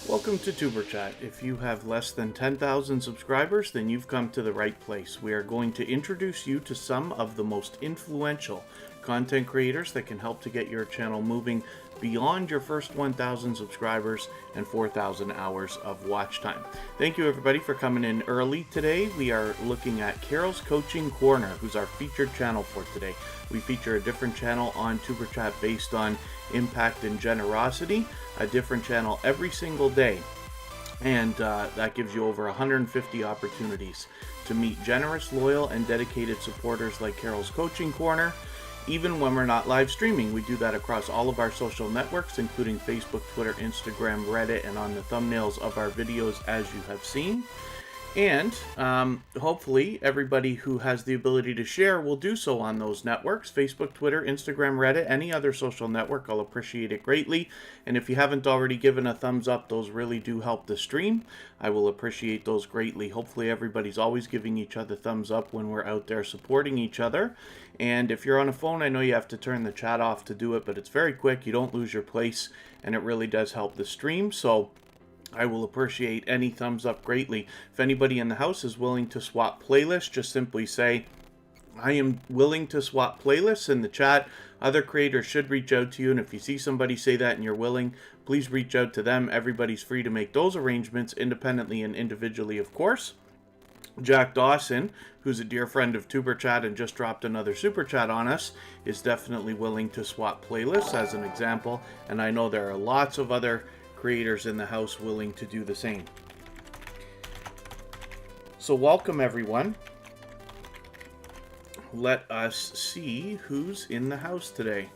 Welcome to Tuber Chat. If you have less than 10,000 subscribers, then you've come to the right place. We are going to introduce you to some of the most influential content creators that can help to get your channel moving beyond your first 1,000 subscribers and 4,000 hours of watch time. Thank you everybody for coming in early today. We are looking at Carol's Coaching Corner, who's our featured channel for today. We feature a different channel on Tuber Chat based on impact and generosity, a different channel every single day. And that gives you over 150 opportunities to meet generous, loyal, and dedicated supporters like Carol's Coaching Corner. Even when we're not live streaming, we do that across all of our social networks, including Facebook, Twitter, Instagram, Reddit, and on the thumbnails of our videos, as you have seen. And hopefully everybody who has the ability to share will do so on those networks: Facebook, Twitter, Instagram, Reddit, any other social network. I'll appreciate it greatly. And if you haven't already given a thumbs up, those really do help the stream. I will appreciate those greatly. Hopefully everybody's always giving each other thumbs up when we're out there supporting each other. And if you're on a phone, I know you have to turn the chat off to do it, but it's very quick. You don't lose your place, and it really does help the stream. So I will appreciate any thumbs up greatly. If anybody in the house is willing to swap playlists, just simply say, I am willing to swap playlists in the chat. Other creators should reach out to you, and if you see somebody say that and you're willing, please reach out to them. Everybody's free to make those arrangements independently and individually, of course. Jack Dawson, who's a dear friend of Tuber Chat and just dropped another super chat on us, is definitely willing to swap playlists as an example, and I know there are lots of other creators in the house willing to do the same. So welcome everyone. Let us see who's in the house today,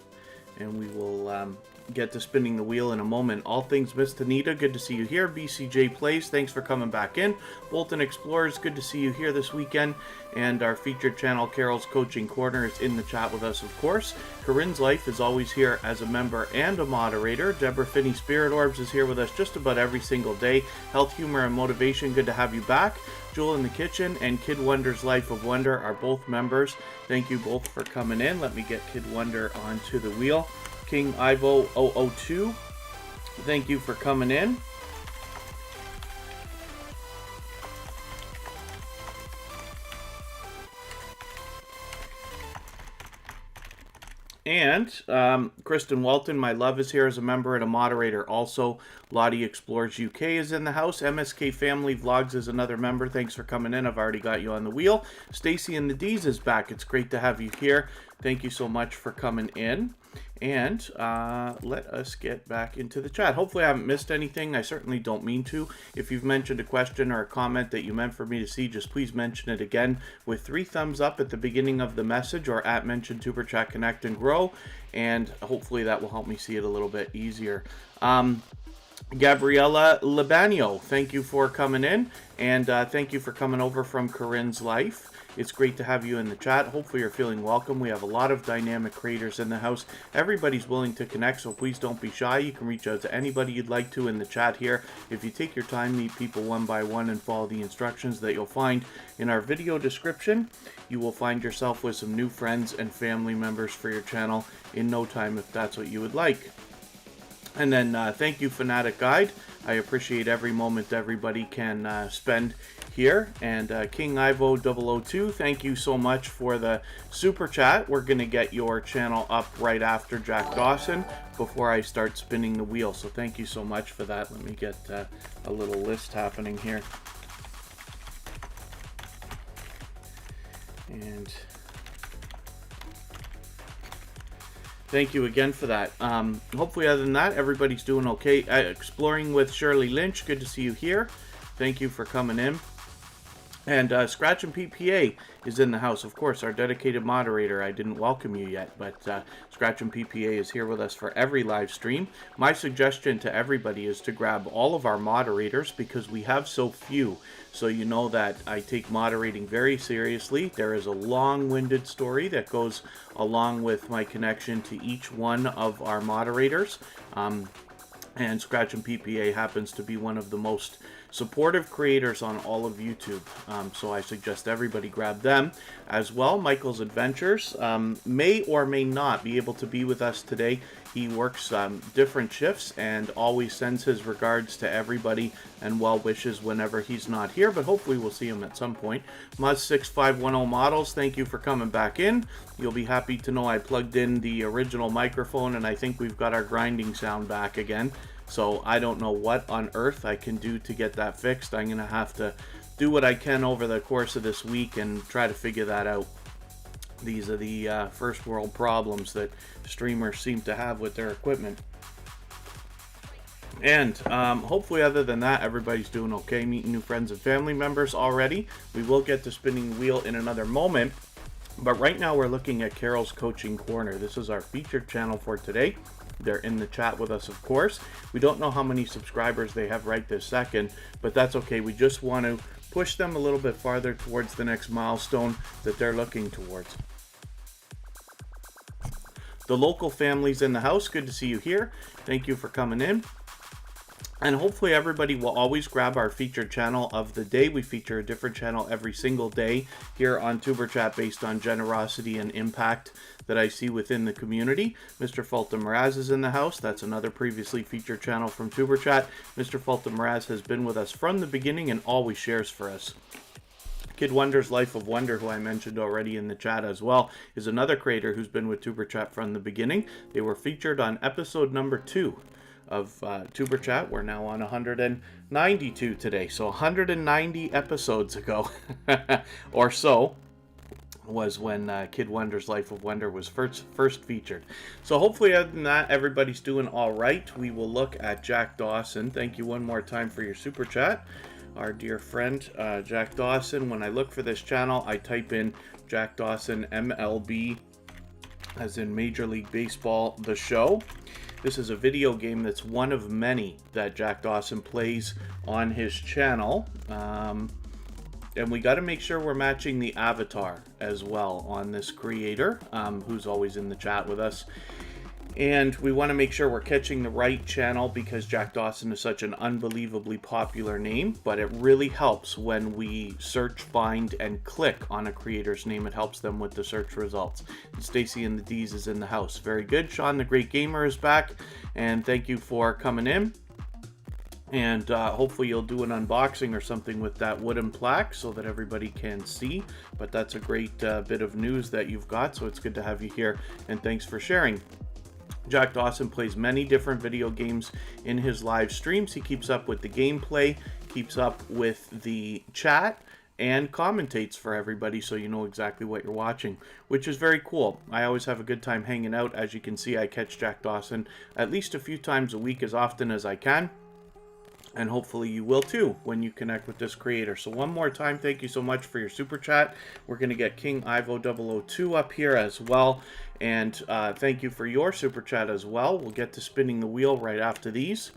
and we will get to spinning the wheel in a moment. All Things Miss Tanita, good to see you here. BCJ Plays, thanks for coming back in. Lottie Explorers, good to see you here this weekend. And our featured channel, Carol's Coaching Corner, is in the chat with us, of course. Corinne's Life is always here as a member and a moderator. Deborah Finney Spirit Orbs is here with us just about every single day. Health, Humor, and Motivation, good to have you back. Jewel in the Kitchen and KidWonders Life of Wonder are both members. Thank you both for coming in. Let me get KidWonder onto the wheel. King Ivo 002, thank you for coming in. And Kristen Walton, my love, is here as a member and a moderator. Also, Lottie Explorers UK is in the house. MSK Family Vlogs is another member. Thanks for coming in. I've already got you on the wheel. Stacy and the D's is back. It's great to have you here. Thank you so much for coming in. And let us get back into the chat. Hopefully I haven't missed anything. I certainly don't mean to. If you've mentioned a question or a comment that you meant for me to see, just please mention it again with 3 thumbs up at the beginning of the message, or at mention Tuber Chat Connect and Grow, and hopefully that will help me see it a little bit easier. Gabriella Labanio, thank you for coming in, and thank you for coming over from Corinne's Life. It's great to have you in the chat. Hopefully you're feeling welcome. We have a lot of dynamic creators in the house. Everybody's willing to connect, so please don't be shy. You can reach out to anybody you'd like to in the chat here. If you take your time, meet people one by one, and follow the instructions that you'll find in our video description, you will find yourself with some new friends and family members for your channel in no time, if that's what you would like. And then thank you, Fanatic Guide. I appreciate every moment everybody can spend here. And King Ivo 002, thank you so much for the super chat. We're going to get your channel up right after Jack Dawson before I start spinning the wheel. So thank you so much for that. Let me get a little list happening here. And thank you again for that. Hopefully, other than that, everybody's doing okay. Exploring with Shirley Lynch, good to see you here. Thank you for coming in. And Scratch and PPA is in the house, of course, our dedicated moderator. I didn't welcome you yet, but Scratch and PPA is here with us for every live stream. My suggestion to everybody is to grab all of our moderators, because we have so few. So you know that I take moderating very seriously. There is a long-winded story that goes along with my connection to each one of our moderators. And Scratch and PPA happens to be one of the most supportive creators on all of YouTube, so I suggest everybody grab them as well. Michael's Adventures may or may not be able to be with us today. He works different shifts and always sends his regards to everybody and well wishes whenever he's not here, but hopefully we'll see him at some point. Muzz6510 Models, thank you for coming back in. You'll be happy to know I plugged in the original microphone, and I think we've got our grinding sound back again. So I don't know what on earth I can do to get that fixed. I'm going to have to do what I can over the course of this week and try to figure that out. These are the first world problems that streamers seem to have with their equipment. And hopefully, other than that, everybody's doing okay, meeting new friends and family members already. We will get to spinning the wheel in another moment. But right now we're looking at Carol's Coaching Corner. This is our featured channel for today. They're in the chat with us, of course. We don't know how many subscribers they have right this second, but that's okay. We just want to push them a little bit farther towards the next milestone that they're looking towards. The local families in the house, good to see you here. Thank you for coming in. And hopefully everybody will always grab our featured channel of the day. We feature a different channel every single day here on Tuber Chat based on generosity and impact that I see within the community. Mr. Fulton Mraz is in the house. That's another previously featured channel from Tuber Chat. Mr. Fulton Mraz has been with us from the beginning and always shares for us. KidWonders Life of Wonder, who I mentioned already in the chat as well, is another creator who's been with Tuber Chat from the beginning. They were featured on episode number 2 of Tuber Chat. We're now on 192 today, so 190 episodes ago or so was when KidWonders Life of Wonder was first featured. So hopefully, other than that, everybody's doing all right. We will look at Jack Dawson. Thank you one more time for your super chat. Our dear friend, Jack Dawson. When I look for this channel, I type in Jack Dawson MLB, as in Major League Baseball, the show. This is a video game that's one of many that Jack Dawson plays on his channel. And we got to make sure we're matching the avatar as well on this creator, who's always in the chat with us. And we want to make sure we're catching the right channel because Jack Dawson is such an unbelievably popular name, but it really helps when we search, find, and click on a creator's name. It helps them with the search results. And Stacy and the D's is in the house. Very good. Sean the Great Gamer is back, and thank you for coming in. And hopefully you'll do an unboxing or something with that wooden plaque so that everybody can see. But that's a great bit of news that you've got, so it's good to have you here, and thanks for sharing. Jack Dawson plays many different video games in his live streams. He keeps up with the gameplay, keeps up with the chat, and commentates for everybody so you know exactly what you're watching, which is very cool. I always have a good time hanging out. As you can see, I catch Jack Dawson at least a few times a week, as often as I can. And hopefully you will too when you connect with this creator. So one more time, thank you so much for your super chat. We're going to get King Ivo002 up here as well. And thank you for your super chat as well. We'll get to spinning the wheel right after these.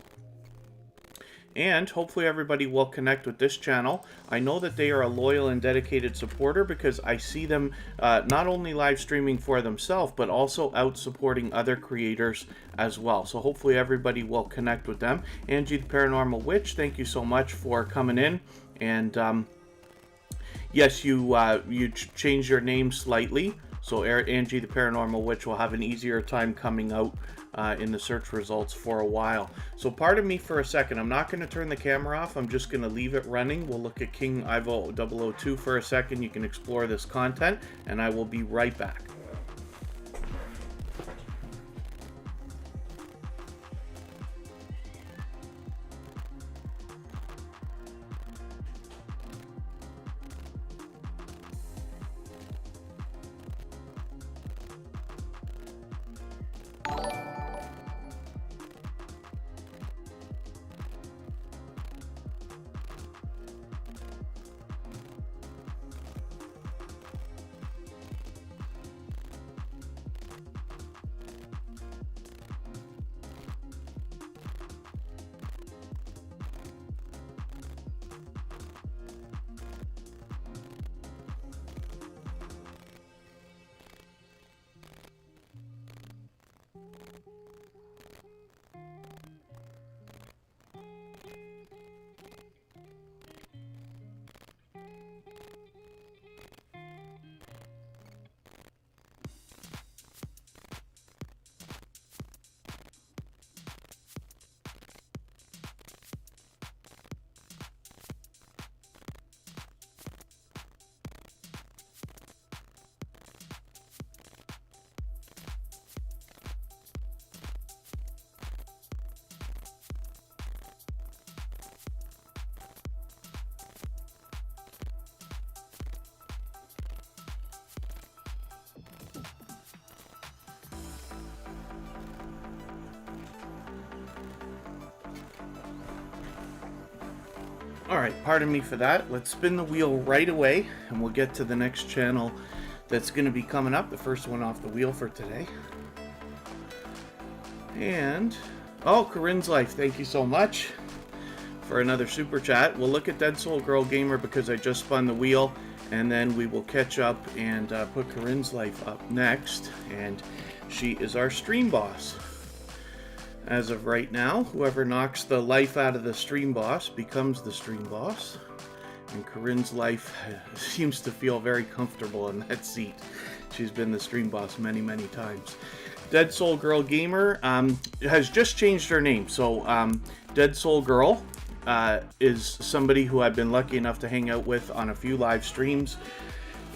And hopefully everybody will connect with this channel. I know that they are a loyal and dedicated supporter because I see them not only live streaming for themselves, but also out supporting other creators as well. So hopefully everybody will connect with them. Angie the Paranormal Witch, thank you so much for coming in. And yes, you changed your name slightly. So Angie the Paranormal Witch will have an easier time coming out in the search results for a while. So pardon me for a second. I'm not going to turn the camera off. I'm just going to leave it running. We'll look at King Ivo002 for a second. You can explore this content, and I will be right back. Alright, pardon me for that. Let's spin the wheel right away, and we'll get to the next channel that's going to be coming up. The first one off the wheel for today. And, oh, Corinne's Life, thank you so much for another super chat. We'll look at Dead Soul Girl Gamer because I just spun the wheel, and then we will catch up and put Corinne's Life up next. And she is our stream boss. As of right now, whoever knocks the life out of the stream boss becomes the stream boss. And Corinne's Life seems to feel very comfortable in that seat. She's been the stream boss many, many times. Dead Soul Girl Gamer has just changed her name. So Dead Soul Girl is somebody who I've been lucky enough to hang out with on a few live streams.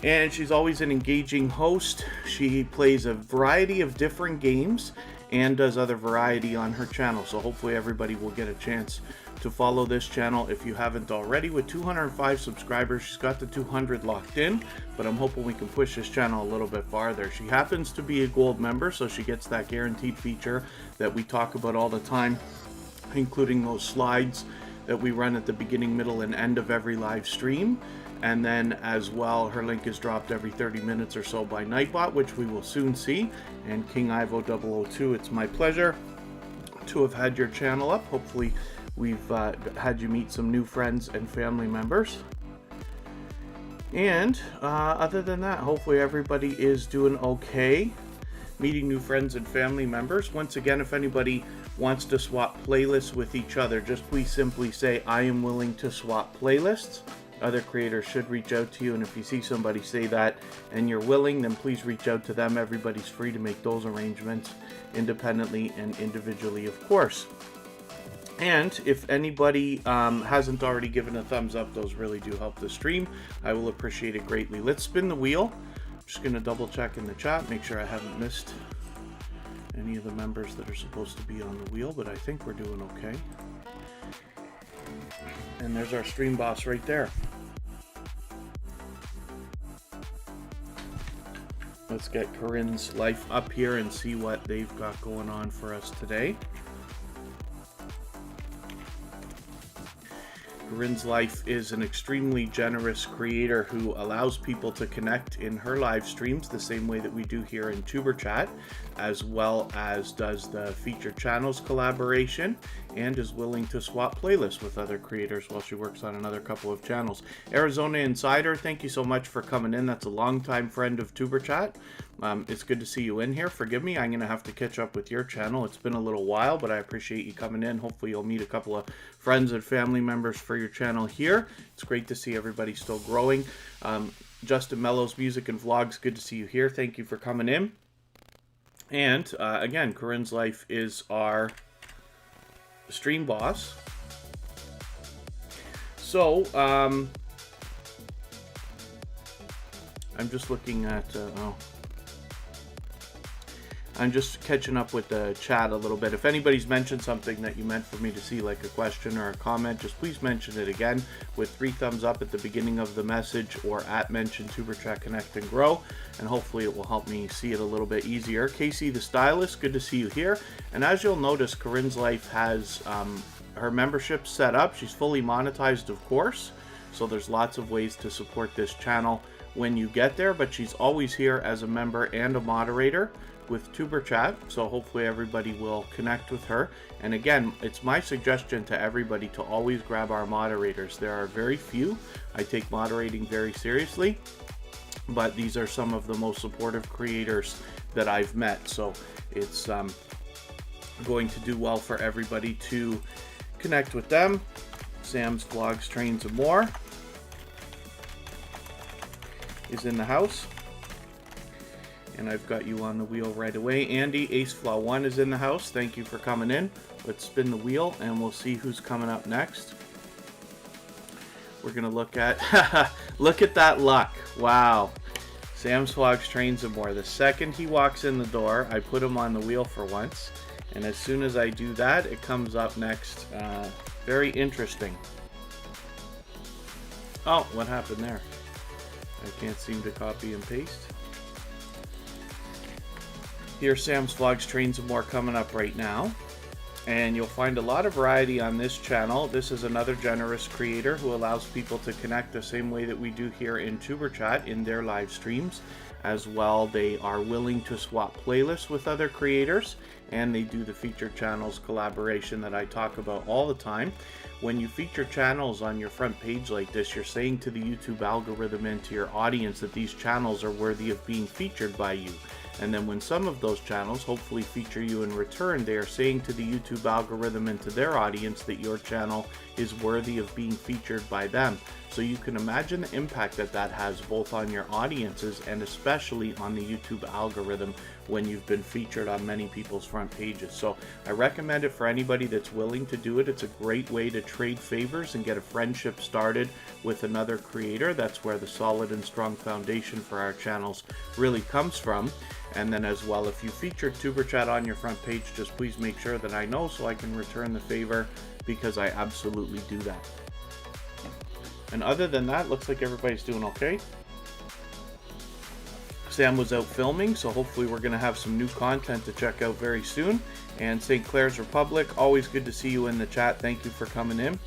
And she's always an engaging host. She plays a variety of different games and does other variety on her channel. So hopefully everybody will get a chance to follow this channel if you haven't already. With 205 subscribers, she's got the 200 locked in, but I'm hoping we can push this channel a little bit farther. She happens to be a gold member, so she gets that guaranteed feature that we talk about all the time, including those slides that we run at the beginning, middle, and end of every live stream. And then as well, her link is dropped every 30 minutes or so by Nightbot, which we will soon see. And King Ivo 002, it's my pleasure to have had your channel up. Hopefully we've had you meet some new friends and family members. And other than that, hopefully everybody is doing okay, meeting new friends and family members. Once again, if anybody wants to swap playlists with each other, just please simply say, I am willing to swap playlists. Other creators should reach out to you, and if you see somebody say that and you're willing, then please reach out to them. Everybody's free to make those arrangements independently and individually, of course. And if anybody hasn't already given a thumbs up, those really do help the stream. I will appreciate it greatly. Let's spin the wheel. I'm just going to double check in the chat, make sure I haven't missed any of the members that are supposed to be on the wheel, but I think we're doing okay. And there's our stream boss right there. Let's get Corinne's Life up here and see what they've got going on for us today. Corinne's Life is an extremely generous creator who allows people to connect in her live streams the same way that we do here in Tuber Chat, as well as does the featured channels collaboration, and is willing to swap playlists with other creators while she works on another couple of channels. Arizona Insider, thank you so much for coming in. That's a longtime friend of Tuber Chat. It's good to see you in here. Forgive me, I'm going to have to catch up with your channel. It's been a little while, but I appreciate you coming in. Hopefully you'll meet a couple of friends and family members for your channel here. It's great to see everybody still growing. Justin Mello's Music and Vlogs, good to see you here. Thank you for coming in. And again, Corinne's Life is our stream boss. So, I'm just looking at, I'm just catching up with the chat a little bit. If anybody's mentioned something that you meant for me to see, like a question or a comment, just please mention it again with 3 thumbs up at the beginning of the message, or at mention Tuber Chat Connect and Grow, and hopefully it will help me see it a little bit easier. Casey the Stylist, good to see you here. And as you'll notice, Corinne's Life has her membership set up. She's fully monetized, of course, so there's lots of ways to support this channel when you get there, but she's always here as a member and a moderator with Tuber Chat, so hopefully everybody will connect with her. And again, it's my suggestion to everybody to always grab our moderators. There are very few. I take moderating very seriously, but these are some of the most supportive creators that I've met, so it's going to do well for everybody to connect with them. Sam's Vlogs, Trains, and More is in the house. And I've got you on the wheel right away. Andy, Acevlon is in the house. Thank you for coming in. Let's spin the wheel and we'll see who's coming up next. We're going to look at... look at that luck. Wow. Sam's Vlogs, Trains, and More. The second he walks in the door, I put him on the wheel for once. And as soon as I do that, it comes up next. Very interesting. Oh, what happened there? I can't seem to copy and paste. Here's Sam's Vlogs, Trains, and More coming up right now. and you'll find a lot of variety on this channel. This is another generous creator who allows people to connect the same way that we do here in Tuber Chat in their live streams. As well, they are willing to swap playlists with other creators, and they do the featured channels collaboration that I talk about all the time. When you feature channels on your front page like this, you're saying to the YouTube algorithm and to your audience that these channels are worthy of being featured by you. And then when some of those channels hopefully feature you in return, they are saying to the YouTube algorithm and to their audience that your channel is worthy of being featured by them. So you can imagine the impact that that has both on your audiences and especially on the YouTube algorithm when you've been featured on many people's front pages. So I recommend it for anybody that's willing to do it. It's a great way to trade favors and get a friendship started with another creator. That's where the solid and strong foundation for our channels really comes from. And then as well, if you feature Tuber Chat on your front page, just please make sure that I know so I can return the favor, because I absolutely do that. And other than that, looks like everybody's doing okay. Sam was out filming, so hopefully we're going to have some new content to check out very soon. And St. Clair's Republic, always good to see you in the chat. Thank you for coming in.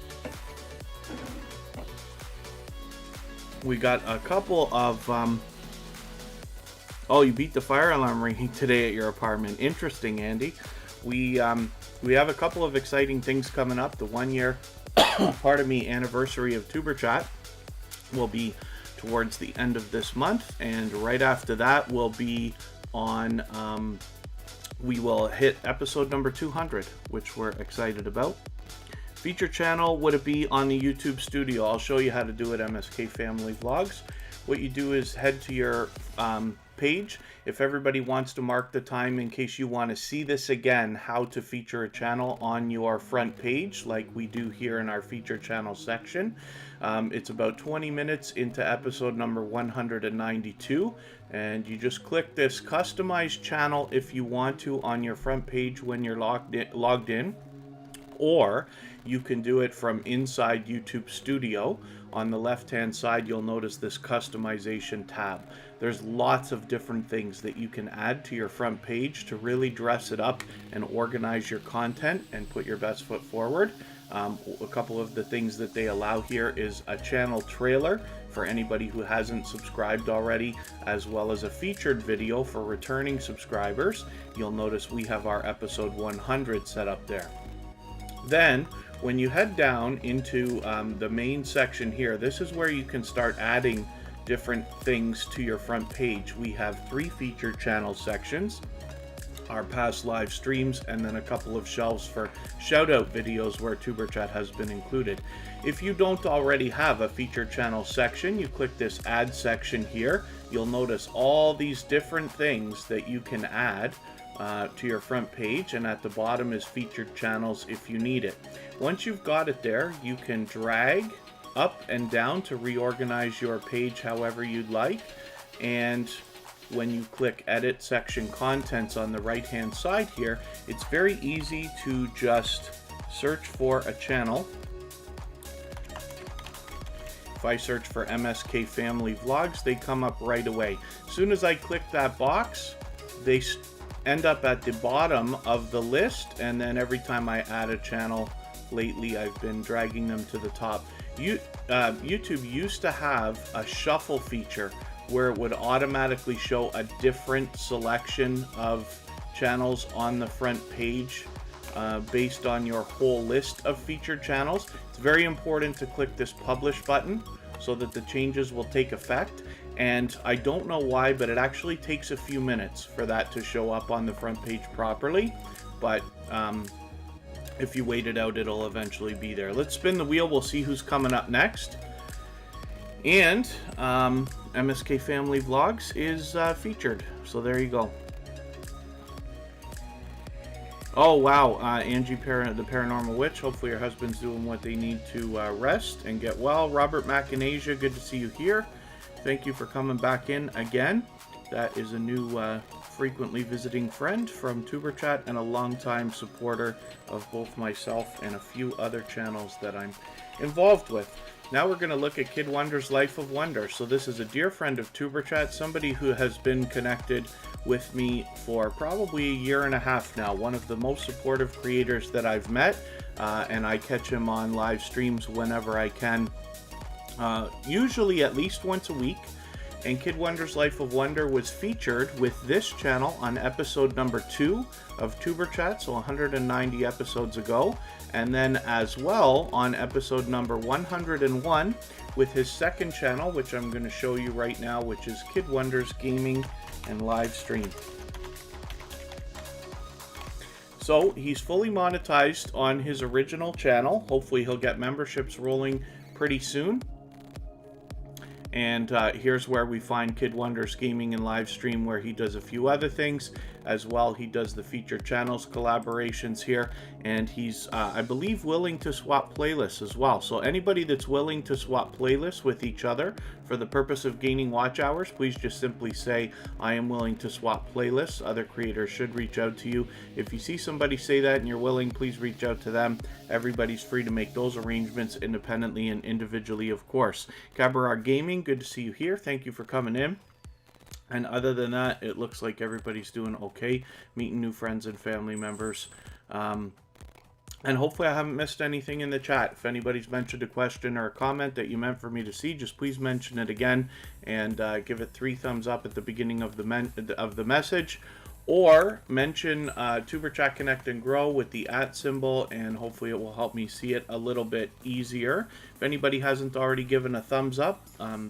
We got a couple of... Oh, you beat the fire alarm ringing today at your apartment. Interesting, Andy. We have a couple of exciting things coming up. The 1 year, anniversary of Tuber Chat will be towards the end of this month, and right after that will be on, we will hit episode number 200, which we're excited about. Feature channel, would it be on the YouTube studio? I'll show you how to do it, MSK Family Vlogs. What you do is head to your page. If everybody wants to mark the time in case you want to see this again, how to feature a channel on your front page like we do here in our feature channel section. It's about 20 minutes into episode number 192, and you just click this customize channel if you want to on your front page when you're logged in, or you can do it from inside YouTube Studio. On the left hand side, you'll notice this customization tab. There's lots of different things that you can add to your front page to really dress it up and organize your content and put your best foot forward. A couple of the things that they allow here is a channel trailer for anybody who hasn't subscribed already, as well as a featured video for returning subscribers. You'll notice we have our episode 100 set up there. Then when you head down into the main section here, this is where you can start adding different things to your front page. We have 3 featured channel sections, our past live streams, and then a couple of shelves for shout out videos where Tuber Chat has been included. If you don't already have a featured channel section, you click this add section here. You'll notice all these different things that you can add to your front page, and at the bottom is featured channels if you need it. Once you've got it there, you can drag up and down to reorganize your page however you'd like, and when you click edit section contents on the right hand side here, it's very easy to just search for a channel. If I search for MSK Family Vlogs, they come up right away. As soon as I click that box, they end up at the bottom of the list, and then every time I add a channel lately, I've been dragging them to the top. YouTube used to have a shuffle feature where it would automatically show a different selection of channels on the front page based on your whole list of featured channels. It's very important to click this publish button so that the changes will take effect. And I don't know why, but it actually takes a few minutes for that to show up on the front page properly. But if you wait it out, it'll eventually be there. Let's spin the wheel. We'll see who's coming up next. And MSK Family Vlogs is featured. So there you go. Oh, wow. Angie, the Paranormal Witch. Hopefully your husband's doing what they need to rest and get well. Robert Macanasia, good to see you here. Thank you for coming back in again. That is a new frequently visiting friend from Tuber Chat and a longtime supporter of both myself and a few other channels that I'm involved with. Now we're going to look at KidWonders Life of Wonder. So this is a dear friend of Tuber Chat, somebody who has been connected with me for probably a year and a half now. One of the most supportive creators that I've met, and I catch him on live streams whenever I can, usually at least once a week. And KidWonders Life of Wonder was featured with this channel on episode number 2 of Tuber Chat, so 190 episodes ago, and then as well on episode number 101 with his second channel, which I'm going to show you right now, which is KidWonders Gaming and Live Stream. So he's fully monetized on his original channel. Hopefully he'll get memberships rolling pretty soon. And here's where we find KidWonders Gaming and Live Stream, where he does a few other things as well. He does the featured channels collaborations here, and he's, I believe, willing to swap playlists as well. So anybody that's willing to swap playlists with each other for the purpose of gaining watch hours, please just simply say, I am willing to swap playlists. Other creators should reach out to you. If you see somebody say that and you're willing, please reach out to them. Everybody's free to make those arrangements independently and individually, of course. Cabaret Gaming, good to see you here. Thank you for coming in. And other than that, it looks like everybody's doing okay, meeting new friends and family members. And hopefully I haven't missed anything in the chat. If anybody's mentioned a question or a comment that you meant for me to see, just please mention it again and give it 3 thumbs up at the beginning of the message. Or mention Tuber Chat Connect and Grow with the @ symbol, and hopefully it will help me see it a little bit easier. If anybody hasn't already given a thumbs up,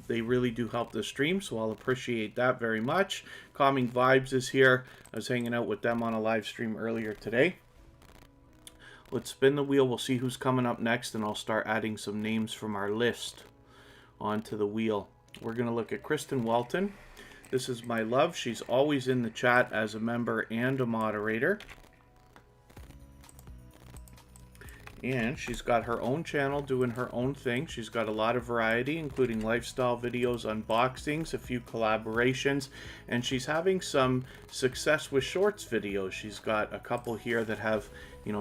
they really do help the stream, so I'll appreciate that very much. Calming Vibes is here. I was hanging out with them on a live stream earlier today. Let's spin the wheel. We'll see who's coming up next, and I'll start adding some names from our list onto the wheel. We're going to look at Kristen Welton. This is my love. She's always in the chat as a member and a moderator. And she's got her own channel doing her own thing. She's got a lot of variety, including lifestyle videos, unboxings, a few collaborations, and she's having some success with shorts videos. She's got a couple here that have,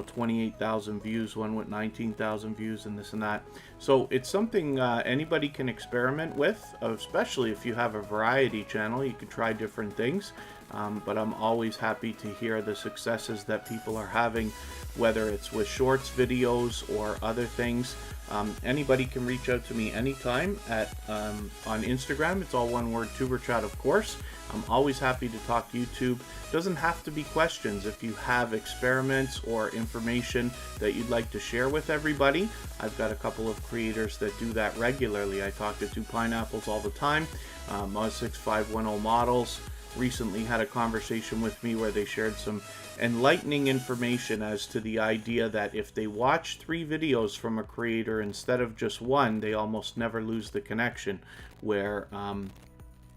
28,000 views, one with 19,000 views, and this and that. So it's something anybody can experiment with, especially if you have a variety channel. You can try different things, but I'm always happy to hear the successes that people are having, whether it's with shorts videos or other things. Anybody can reach out to me anytime on Instagram. It's all one word, Tuber Chat, of course. I'm always happy to talk YouTube. Doesn't have to be questions. If you have experiments or information that you'd like to share with everybody, I've got a couple of creators that do that regularly. I talk to 2 Pineapples all the time. Moz6510 Models recently had a conversation with me where they shared some enlightening information as to the idea that if they watch 3 videos from a creator instead of just 1, they almost never lose the connection, where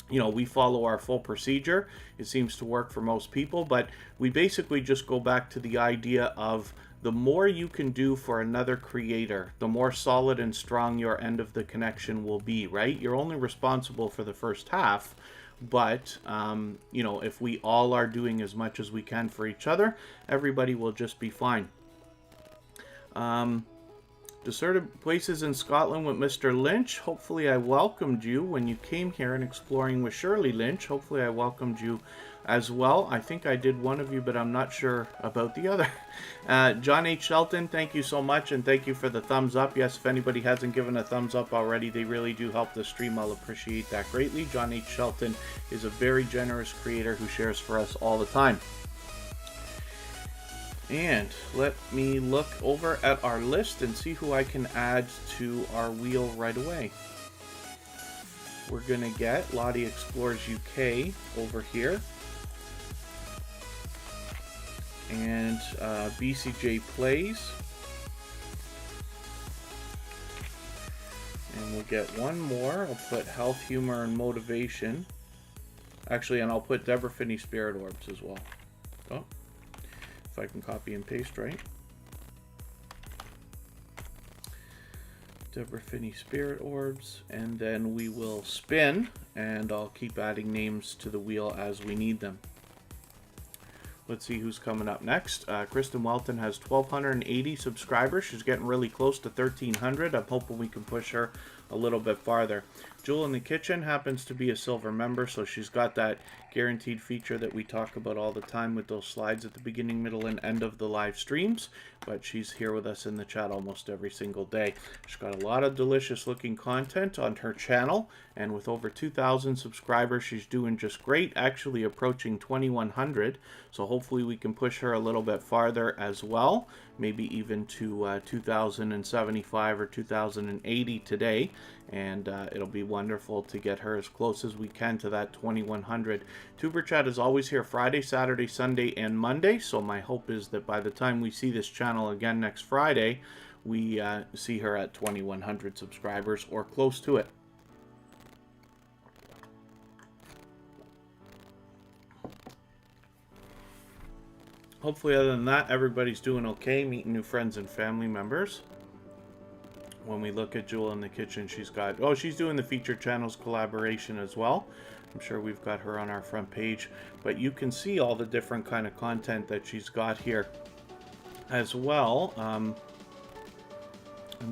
we follow our full procedure. It seems to work for most people, but we basically just go back to the idea of the more you can do for another creator, the more solid and strong your end of the connection will be, right? You're only responsible for the first half, but if we all are doing as much as we can for each other, everybody will just be fine. Deserted Places in Scotland with Mr. Lynch. Hopefully I welcomed you when you came here, and Exploring with Shirley Lynch. Hopefully I welcomed you as well. I think I did one of you, but I'm not sure about the other. John H. Shelton, thank you so much, and thank you for the thumbs up. Yes, if anybody hasn't given a thumbs up already, they really do help the stream. I'll appreciate that greatly. John H. Shelton is a very generous creator who shares for us all the time. And let me look over at our list and see who I can add to our wheel right away. We're going to get Lottie Explorers UK over here. And BCJ Plays. And we'll get one more. I'll put Health, Humor, and Motivation. Actually, and I'll put Deborah Finney Spirit Orbs as well. Oh. If I can copy and paste right. Deborah Finney Spirit Orbs, and then we will spin, and I'll keep adding names to the wheel as we need them. Let's see who's coming up next. Kristen Welton has 1,280 subscribers. She's getting really close to 1,300. I'm hoping we can push her a little bit farther. Jewel in the Kitchen happens to be a silver member, so she's got that guaranteed feature that we talk about all the time with those slides at the beginning, middle, and end of the live streams. But she's here with us in the chat almost every single day. She's got a lot of delicious looking content on her channel, and with over 2,000 subscribers, she's doing just great, actually approaching 2,100. So hopefully we can push her a little bit farther as well, maybe even to 2,075 or 2,080 today. And it'll be wonderful to get her as close as we can to that 2,100. Tuber Chat is always here Friday, Saturday, Sunday, and Monday. So my hope is that by the time we see this channel again next Friday, we see her at 2,100 subscribers or close to it. Hopefully, other than that, everybody's doing okay, meeting new friends and family members. When we look at Jewel in the Kitchen, she's got, oh, she's doing the featured channels collaboration as well. I'm sure we've got her on our front page, but you can see all the different kind of content that she's got here as well. I'm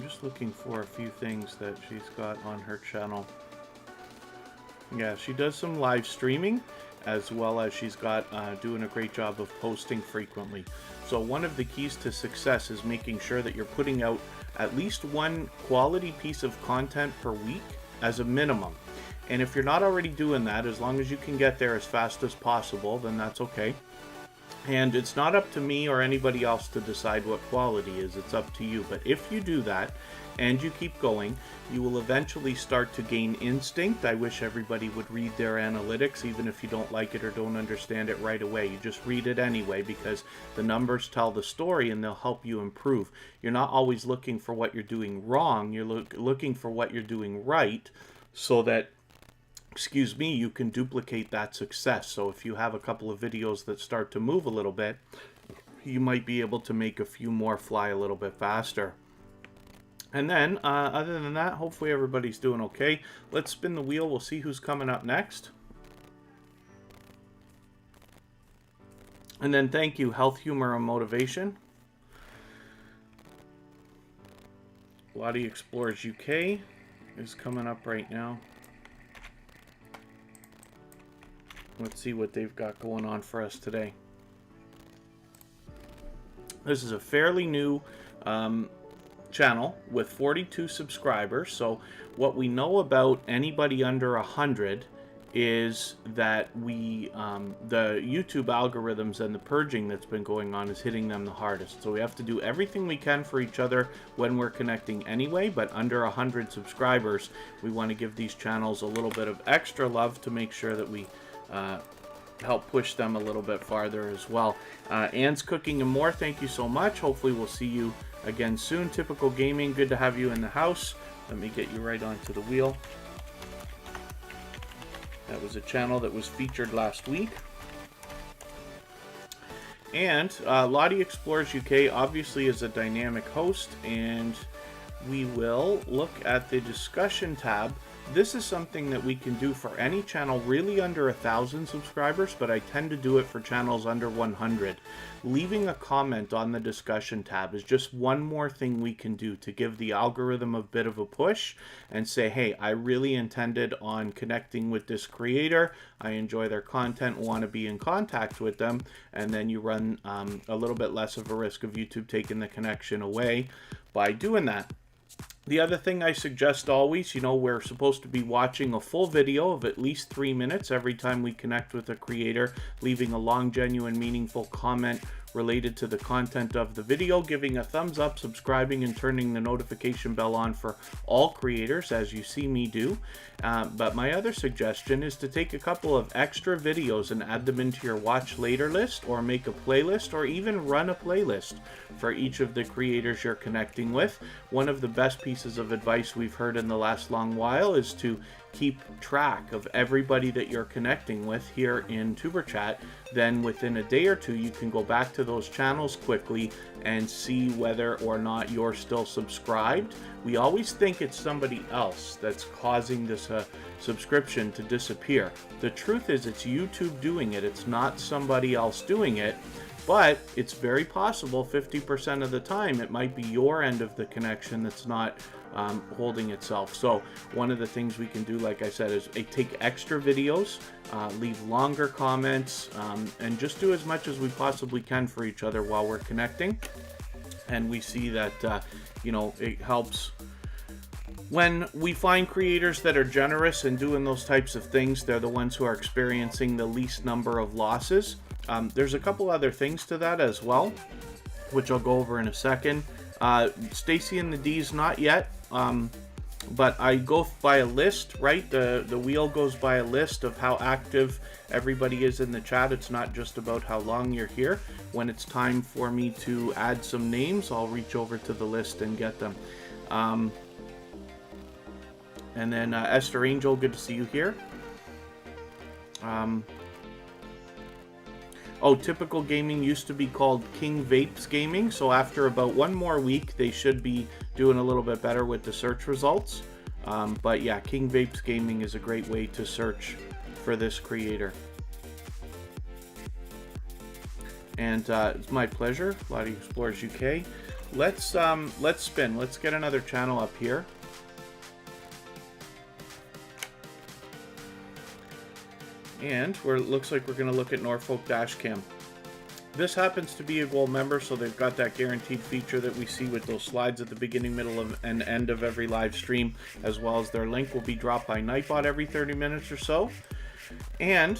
just looking for a few things that she's got on her channel. Yeah, she does some live streaming, as well as she's got doing a great job of posting frequently. So one of the keys to success is making sure that you're putting out at least one quality piece of content per week as a minimum. And if you're not already doing that, as long as you can get there as fast as possible, then that's okay. And it's not up to me or anybody else to decide what quality is. It's up to you. But if you do that and you keep going, you will eventually start to gain instinct. I wish everybody would read their analytics, even if you don't like it or don't understand it right away. You just read it anyway, because the numbers tell the story and they'll help you improve. You're not always looking for what you're doing wrong. You're looking for what you're doing right, so that, excuse me, you can duplicate that success. So if you have a couple of videos that start to move a little bit, you might be able to make a few more fly a little bit faster. And then, other than that, hopefully everybody's doing okay. Let's spin the wheel. We'll see who's coming up next. And then thank you, Health, Humor, and Motivation. Lottie Explorers UK is coming up right now. Let's see what they've got going on for us today. This is a fairly new channel with 42 subscribers. So what we know about anybody under 100 is that we the YouTube algorithms and the purging that's been going on is hitting them the hardest. So we have to do everything we can for each other when we're connecting anyway, but under 100 subscribers, we want to give these channels a little bit of extra love to make sure that we help push them a little bit farther as well. Anne's Cooking and More, thank you so much. Hopefully we'll see you again soon. Typical Gaming, good to have you in the house. Let me get you right onto the wheel. That was a channel that was featured last week. And Lottie Explorers UK obviously is a dynamic host, and we will look at the discussion tab. This is something that we can do for any channel really under 1,000 subscribers, but I tend to do it for channels under 100. Leaving a comment on the discussion tab is just one more thing we can do to give the algorithm a bit of a push and say, hey, I really intended on connecting with this creator. I enjoy their content, want to be in contact with them. And then you run a little bit less of a risk of YouTube taking the connection away by doing that. The other thing I suggest always, we're supposed to be watching a full video of at least 3 minutes every time we connect with a creator, leaving a long, genuine, meaningful comment related to the content of the video, giving a thumbs up, subscribing, and turning the notification bell on for all creators, as you see me do. But my other suggestion is to take a couple of extra videos and add them into your watch later list, or make a playlist, or even run a playlist for each of the creators you're connecting with. One of the best pieces of advice we've heard in the last long while is to keep track of everybody that you're connecting with here in Tuber Chat. Then within a day or two, you can go back to those channels quickly and see whether or not you're still subscribed. We always think it's somebody else that's causing this subscription to disappear. The truth is it's YouTube doing it. It's not somebody else doing it. But it's very possible 50% of the time it might be your end of the connection that's not holding itself. So one of the things we can do, like I said, is take extra videos, leave longer comments, and just do as much as we possibly can for each other while we're connecting. And we see that, you know, it helps when we find creators that are generous and doing those types of things. They're the ones who are experiencing the least number of losses. There's a couple other things to that as well, which I'll go over in a second. Stacy and the D's, not yet, but I go by a list, right? The wheel goes by a list of how active everybody is in the chat. It's not just about how long you're here. When it's time for me to add some names, I'll reach over to the list and get them. And then Esther Angel, good to see you here. Oh, Typical Gaming used to be called King Vapes Gaming, so after about one more week, they should be doing a little bit better with the search results. But yeah, King Vapes Gaming is a great way to search for this creator. And it's my pleasure, Lottie Explorers UK. Let's spin. Let's get another channel up here. And it looks like we're going to look at Norfolk Dash Cam. This happens to be a gold member, so they've got that guaranteed feature that we see with those slides at the beginning, middle, and end of every live stream, as well as their link will be dropped by Nightbot every 30 minutes or so. And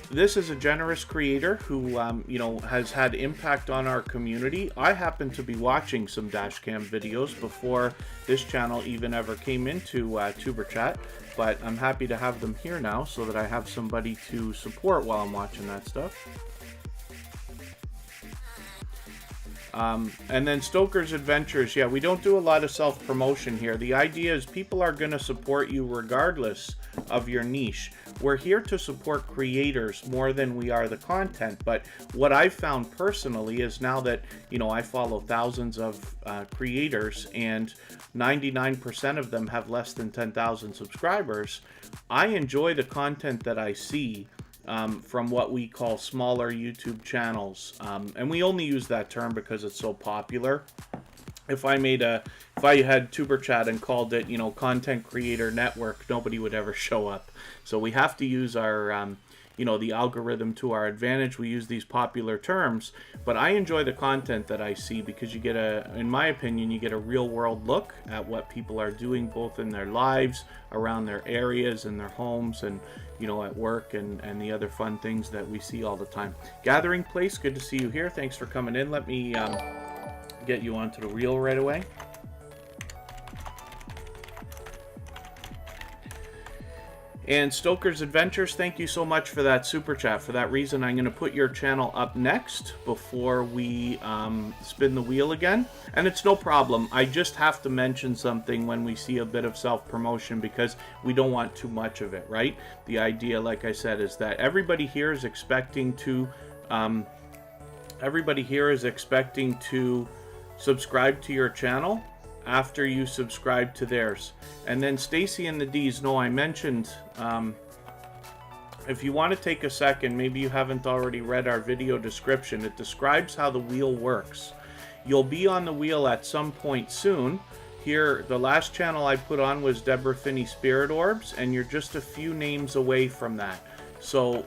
this is a generous creator who, you know, has had impact on our community. I happen to be watching some Dashcam videos before this channel even ever came into Tuber Chat, but I'm happy to have them here now so that I have somebody to support while I'm watching that stuff. And then Stoker's Adventures. Yeah, we don't do a lot of self-promotion here. The idea is people are going to support you regardless of your niche. We're here to support creators more than we are the content. But what I've found personally is now that, you know, I follow thousands of creators and 99% of them have less than 10,000 subscribers, I enjoy the content that I see from what we call smaller YouTube channels. And we only use that term because it's so popular. If I had Tuber Chat and called it, you know, Content Creator Network, nobody would ever show up. So we have to use our, you know, the algorithm to our advantage. We use these popular terms, but I enjoy the content that I see because you get in my opinion, you get a real world look at what people are doing both in their lives, around their areas, in their homes, and, you know, at work, and the other fun things that we see all the time. Gathering Place, good to see you here. Thanks for coming in. Let me get you onto the reel right away. And Stoker's Adventures, thank you so much for that super chat. For that reason, I'm going to put your channel up next before we spin the wheel again. And it's no problem. I just have to mention something when we see a bit of self-promotion because we don't want too much of it, right? The idea, like I said, is that everybody here is expecting to subscribe to your channel after you subscribe to theirs. And then Stacy and the D's, no, I mentioned, if you want to take a second, maybe you haven't already read our video description. It describes how the wheel works. You'll be on the wheel at some point soon. Here, the last channel I put on was Deborah Finney Spirit Orbs, and you're just a few names away from that. So,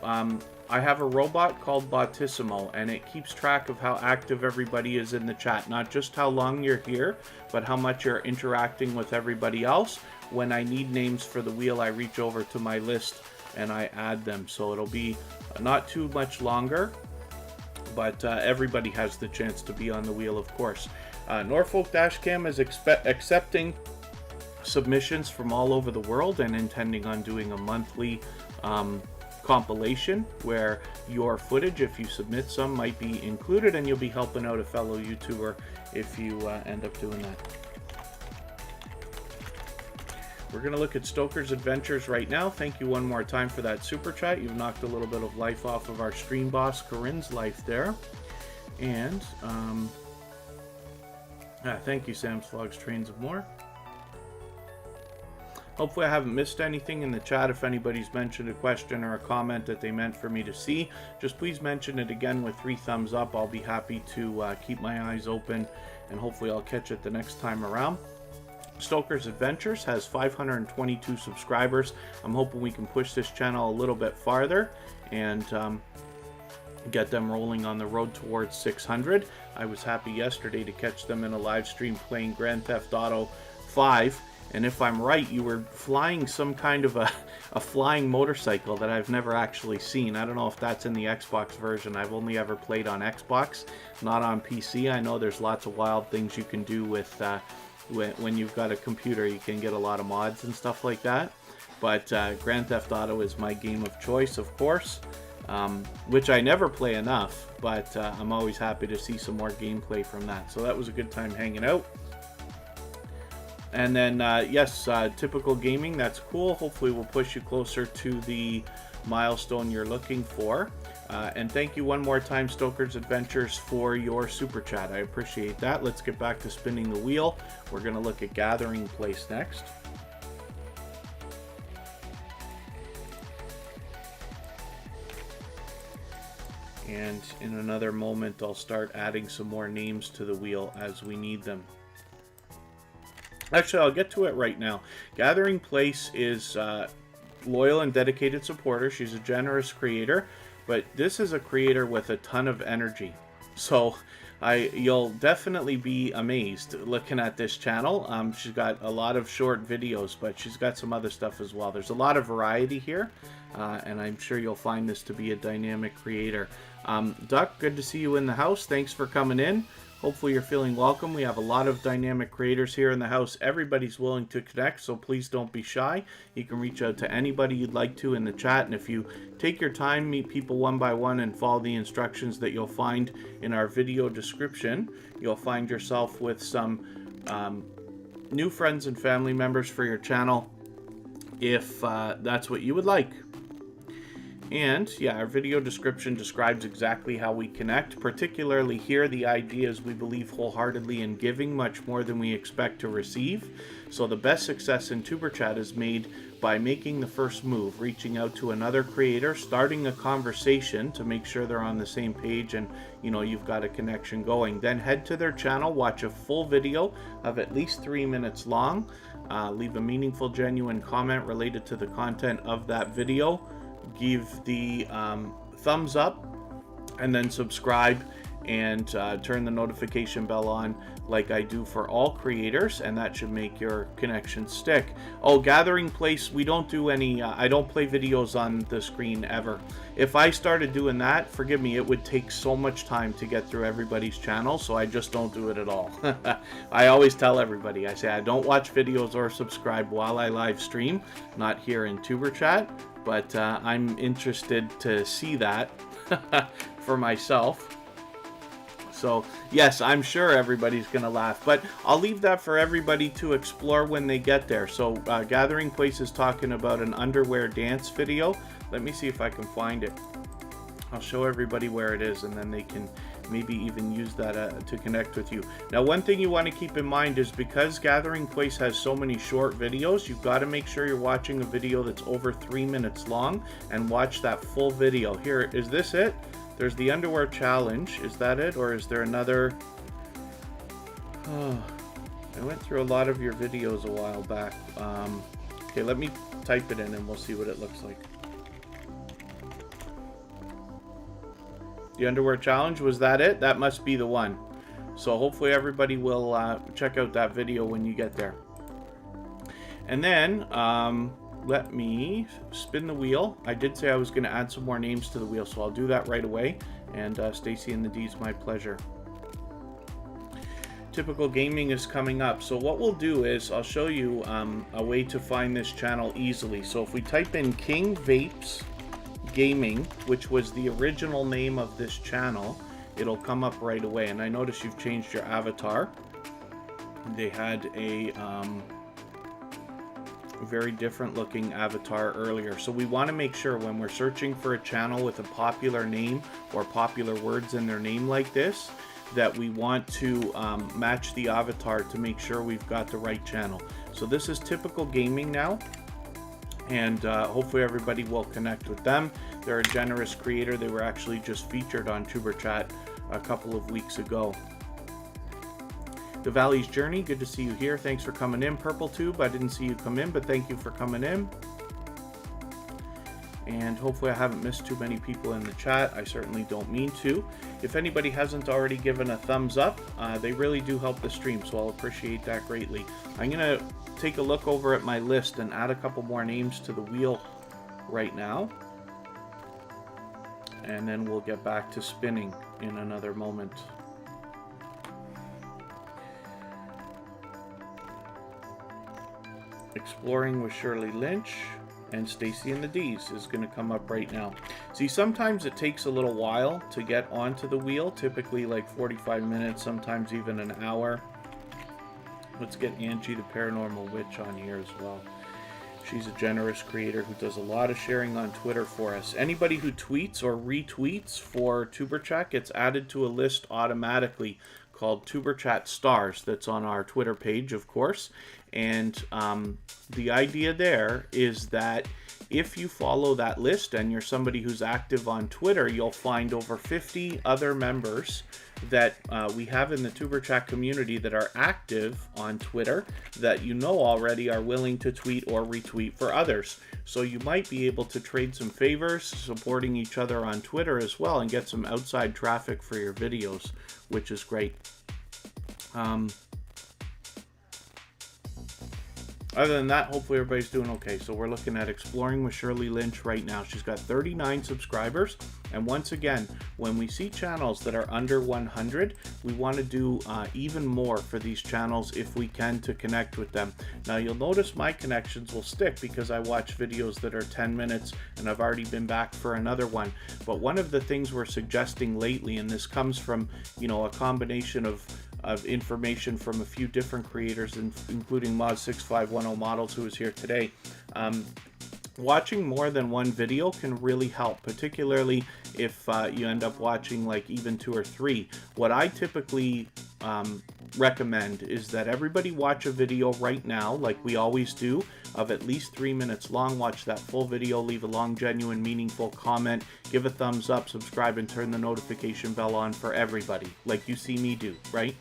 I have a robot called Bottissimo, and it keeps track of how active everybody is in the chat. Not just how long you're here, but how much you're interacting with everybody else. When I need names for the wheel, I reach over to my list and I add them. So it'll be not too much longer, but everybody has the chance to be on the wheel, of course. Norfolk Dash Cam is accepting submissions from all over the world and intending on doing a monthly compilation where your footage, if you submit some, might be included, and you'll be helping out a fellow YouTuber if you end up doing that. We're going to look at Stoker's Adventures right now. Thank you one more time for that super chat. You've knocked a little bit of life off of our stream boss Corinne's life there. And thank you, Sam's Vlogs Trains of More. Hopefully I haven't missed anything in the chat. If anybody's mentioned a question or a comment that they meant for me to see, just please mention it again with 3 thumbs up. I'll be happy to keep my eyes open, and hopefully I'll catch it the next time around. Stoker's Adventures has 522 subscribers. I'm hoping we can push this channel a little bit farther and get them rolling on the road towards 600. I was happy yesterday to catch them in a live stream playing Grand Theft Auto 5, and if I'm right, you were flying some kind of a flying motorcycle that I've never actually seen. I don't know if that's in the Xbox version. I've only ever played on Xbox, not on PC. I know there's lots of wild things you can do with when you've got a computer. You can get a lot of mods and stuff like that, but Grand Theft Auto is my game of choice, of course, which I never play enough, but I'm always happy to see some more gameplay from that. So that was a good time hanging out. And then, yes, typical gaming, that's cool. Hopefully we'll push you closer to the milestone you're looking for. And thank you one more time, Stoker's Adventures, for your super chat. I appreciate that. Let's get back to spinning the wheel. We're going to look at Gathering Place next. And in another moment, I'll start adding some more names to the wheel as we need them. Actually, I'll get to it right now. Gathering Place is loyal and dedicated supporter. She's a generous creator, but this is a creator with a ton of energy. So you'll definitely be amazed looking at this channel. She's got a lot of short videos, but she's got some other stuff as well. There's a lot of variety here, and I'm sure you'll find this to be a dynamic creator. Duck, good to see you in the house. Thanks for coming in. Hopefully you're feeling welcome. We have a lot of dynamic creators here in the house. Everybody's willing to connect, so please don't be shy. You can reach out to anybody you'd like to in the chat, and if you take your time, meet people one by one, and follow the instructions that you'll find in our video description, you'll find yourself with some new friends and family members for your channel, if that's what you would like. And yeah, our video description describes exactly how we connect. Particularly here, the idea is we believe wholeheartedly in giving much more than we expect to receive. So the best success in Tuber Chat is made by making the first move, reaching out to another creator, starting a conversation to make sure they're on the same page and you've got a connection going. Then head to their channel, watch a full video of at least 3 minutes long, leave a meaningful, genuine comment related to the content of that video, give the thumbs up, and then subscribe and turn the notification bell on like I do for all creators, and that should make your connection stick. Oh, Gathering Place, we don't do any, I don't play videos on the screen ever. If I started doing that, forgive me, it would take so much time to get through everybody's channel, so I just don't do it at all. I always tell everybody, I say I don't watch videos or subscribe while I live stream, not here in Tuber Chat, but I'm interested to see that for myself. So yes, I'm sure everybody's gonna laugh, but I'll leave that for everybody to explore when they get there. So Gathering Place is talking about an underwear dance video. Let me see if I can find it. I'll show everybody where it is, and then they can maybe even use that to connect with you. Now, one thing you want to keep in mind is because Gathering Place has so many short videos, you've got to make sure you're watching a video that's over 3 minutes long and watch that full video. Here, is this it? There's the underwear challenge. Is that it? Or is there another? Oh, I went through a lot of your videos a while back. Okay, let me type it in and we'll see what it looks like. The underwear challenge, was that it? That must be the one. So hopefully everybody will check out that video when you get there. And then let me spin the wheel. I did say I was going to add some more names to the wheel, so I'll do that right away. And Stacy and the D's, my pleasure. Typical Gaming is coming up. So what we'll do is I'll show you a way to find this channel easily. So if we type in King Vapes Gaming, which was the original name of this channel, it'll come up right away. And I notice you've changed your avatar. They had a very different looking avatar earlier, so we want to make sure when we're searching for a channel with a popular name or popular words in their name like this, that we want to match the avatar to make sure we've got the right channel. So this is Typical Gaming now, and hopefully everybody will connect with them. They're a generous creator. They were actually just featured on Tuber Chat a couple of weeks ago. The Valley's Journey, good to see you here. Thanks for coming in. Purple Tube, I didn't see you come in, but thank you for coming in. And hopefully I haven't missed too many people in the chat. I certainly don't mean to. If anybody hasn't already given a thumbs up, they really do help the stream, so I'll appreciate that greatly. I'm going to take a look over at my list and add a couple more names to the wheel right now. And then we'll get back to spinning in another moment. Exploring with Shirley Lynch and Stacy and the D's is going to come up right now. See, sometimes it takes a little while to get onto the wheel, typically like 45 minutes, sometimes even an hour. Let's get Angie the Paranormal Witch on here as well. She's a generous creator who does a lot of sharing on Twitter for us. Anybody who tweets or retweets for Tuber Chat gets added to a list automatically called Tuber Chat Stars that's on our Twitter page, of course. And the idea there is that if you follow that list and you're somebody who's active on Twitter, you'll find over 50 other members that we have in the Tuber Chat community that are active on Twitter that you know already are willing to tweet or retweet for others. So you might be able to trade some favors, supporting each other on Twitter as well, and get some outside traffic for your videos, which is great. Other than that, hopefully everybody's doing okay. So we're looking at Exploring with Shirley Lynch right now. She's got 39 subscribers. And once again, when we see channels that are under 100, we want to do even more for these channels if we can to connect with them. Now you'll notice my connections will stick because I watch videos that are 10 minutes and I've already been back for another one. But one of the things we're suggesting lately, and this comes from, you know, a combination of information from a few different creators, including Mod6510 Models, who is here today. Watching more than one video can really help, particularly if you end up watching like even 2 or 3. What I typically recommend is that everybody watch a video right now, like we always do, of at least 3 minutes long. Watch that full video, leave a long, genuine, meaningful comment, give a thumbs up, subscribe, and turn the notification bell on for everybody, like you see me do, right?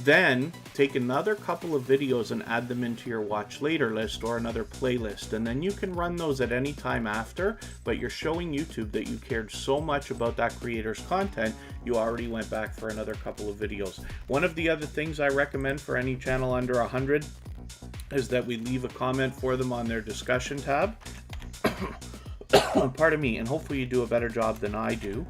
Then take another couple of videos and add them into your watch later list or another playlist, and then you can run those at any time after, but you're showing YouTube that you cared so much about that creator's content you already went back for another couple of videos. One of the other things I recommend for any channel under 100 is that we leave a comment for them on their discussion tab. Pardon me, and hopefully you do a better job than I do.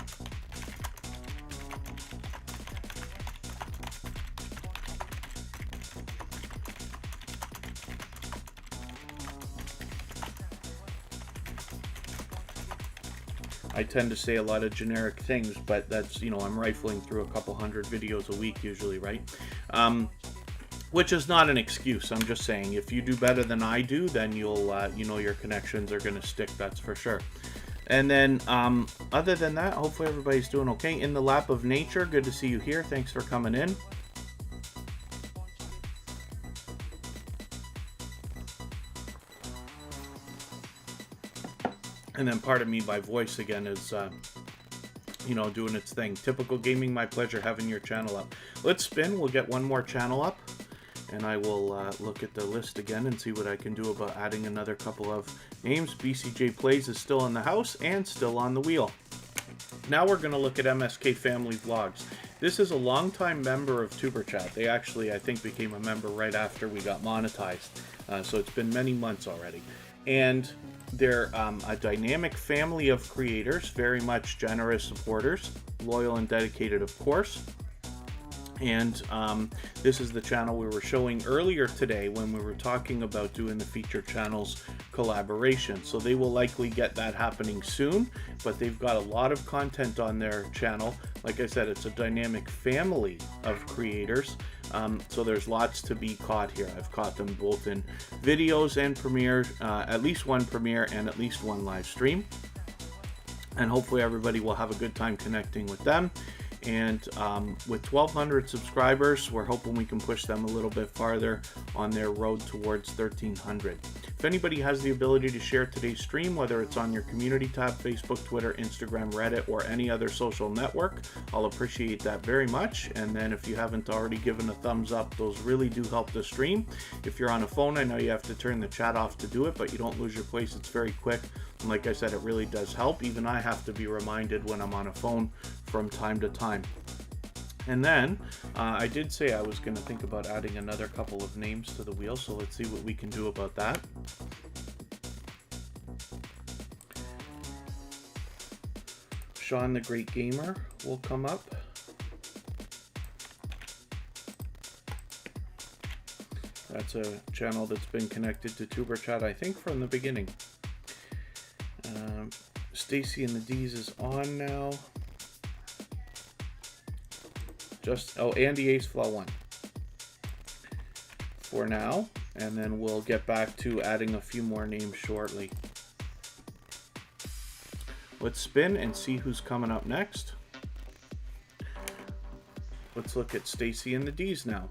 I tend to say a lot of generic things, but that's, you know, I'm rifling through a couple hundred videos a week usually, right? Which is not an excuse. I'm just saying, if you do better than I do, then you'll, you know, your connections are going to stick, that's for sure. And then, other than that, hopefully everybody's doing okay. In the Lap of Nature, good to see you here. Thanks for coming in. And then pardon me, my voice again is, you know, doing its thing. Typical Gaming, my pleasure having your channel up. Let's spin. We'll get one more channel up. And I will look at the list again and see what I can do about adding another couple of names. BCJ Plays is still in the house and still on the wheel. Now we're going to look at MSK Family Vlogs. This is a longtime member of Tuber Chat. They actually, I think, became a member right after we got monetized. So it's been many months already. And they're a dynamic family of creators, very much generous supporters, loyal and dedicated, of course. And this is the channel we were showing earlier today when we were talking about doing the featured channels collaboration. So they will likely get that happening soon, but they've got a lot of content on their channel. Like I said, it's a dynamic family of creators. So there's lots to be caught here. I've caught them both in videos and premiere, at least one premiere and at least one live stream. And hopefully everybody will have a good time connecting with them. And with 1,200 subscribers, we're hoping we can push them a little bit farther on their road towards 1,300. If If anybody has the ability to share today's stream, whether it's on your community tab, Facebook, Twitter, Instagram, Reddit, or any other social network, I'll appreciate that very much. And then if you haven't already given a thumbs up, those really do help the stream. If you're on a phone, I know you have to turn the chat off to do it, but you don't lose your place. It's very quick. And like I said, it really does help. Even I have to be reminded when I'm on a phone from time to time. And then I did say I was going to think about adding another couple of names to the wheel, so let's see what we can do about that. Sean the Great Gamer will come up. That's a channel that's been connected to Tuber Chat, I think, from the beginning. Stacy and the D's is on now. Andy Acevlon 1 for now, and then we'll get back to adding a few more names shortly. Let's spin and see who's coming up next. Let's look at Stacy and the D's now.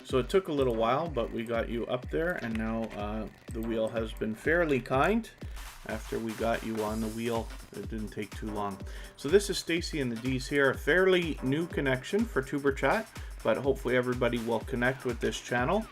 So it took a little while, but we got you up there, and now the wheel has been fairly kind. After we got you on the wheel, it didn't take too long. So this is Stacy and the D's here, a fairly new connection for Tuber Chat, but hopefully everybody will connect with this channel.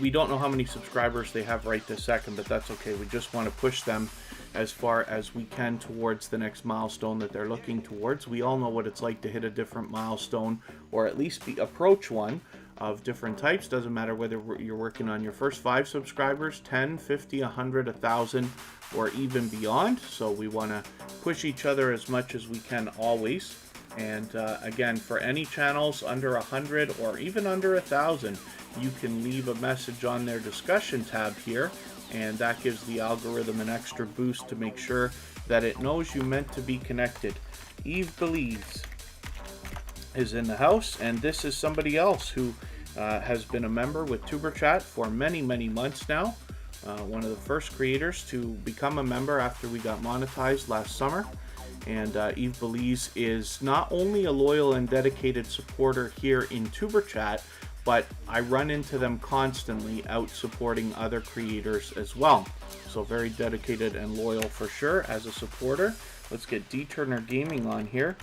We don't know how many subscribers they have right this second, but that's okay. We just want to push them as far as we can towards the next milestone that they're looking towards. We all know what it's like to hit a different milestone, or at least approach one of different types. Doesn't matter whether you're working on your first 5 subscribers, 10, 50, 100, 1,000, or even beyond. So we want to push each other as much as we can always. And again, for any channels under 100 or even under 1,000, you can leave a message on their discussion tab here, and that gives the algorithm an extra boost to make sure that it knows you meant to be connected. Eve Believes is in the house, and this is somebody else who has been a member with Tuber Chat for many months now. One of the first creators to become a member after we got monetized last summer. And Eve Believes is not only a loyal and dedicated supporter here in Tuber Chat, but I run into them constantly out supporting other creators as well. So very dedicated and loyal for sure as a supporter. Let's get D Turner Gaming on here.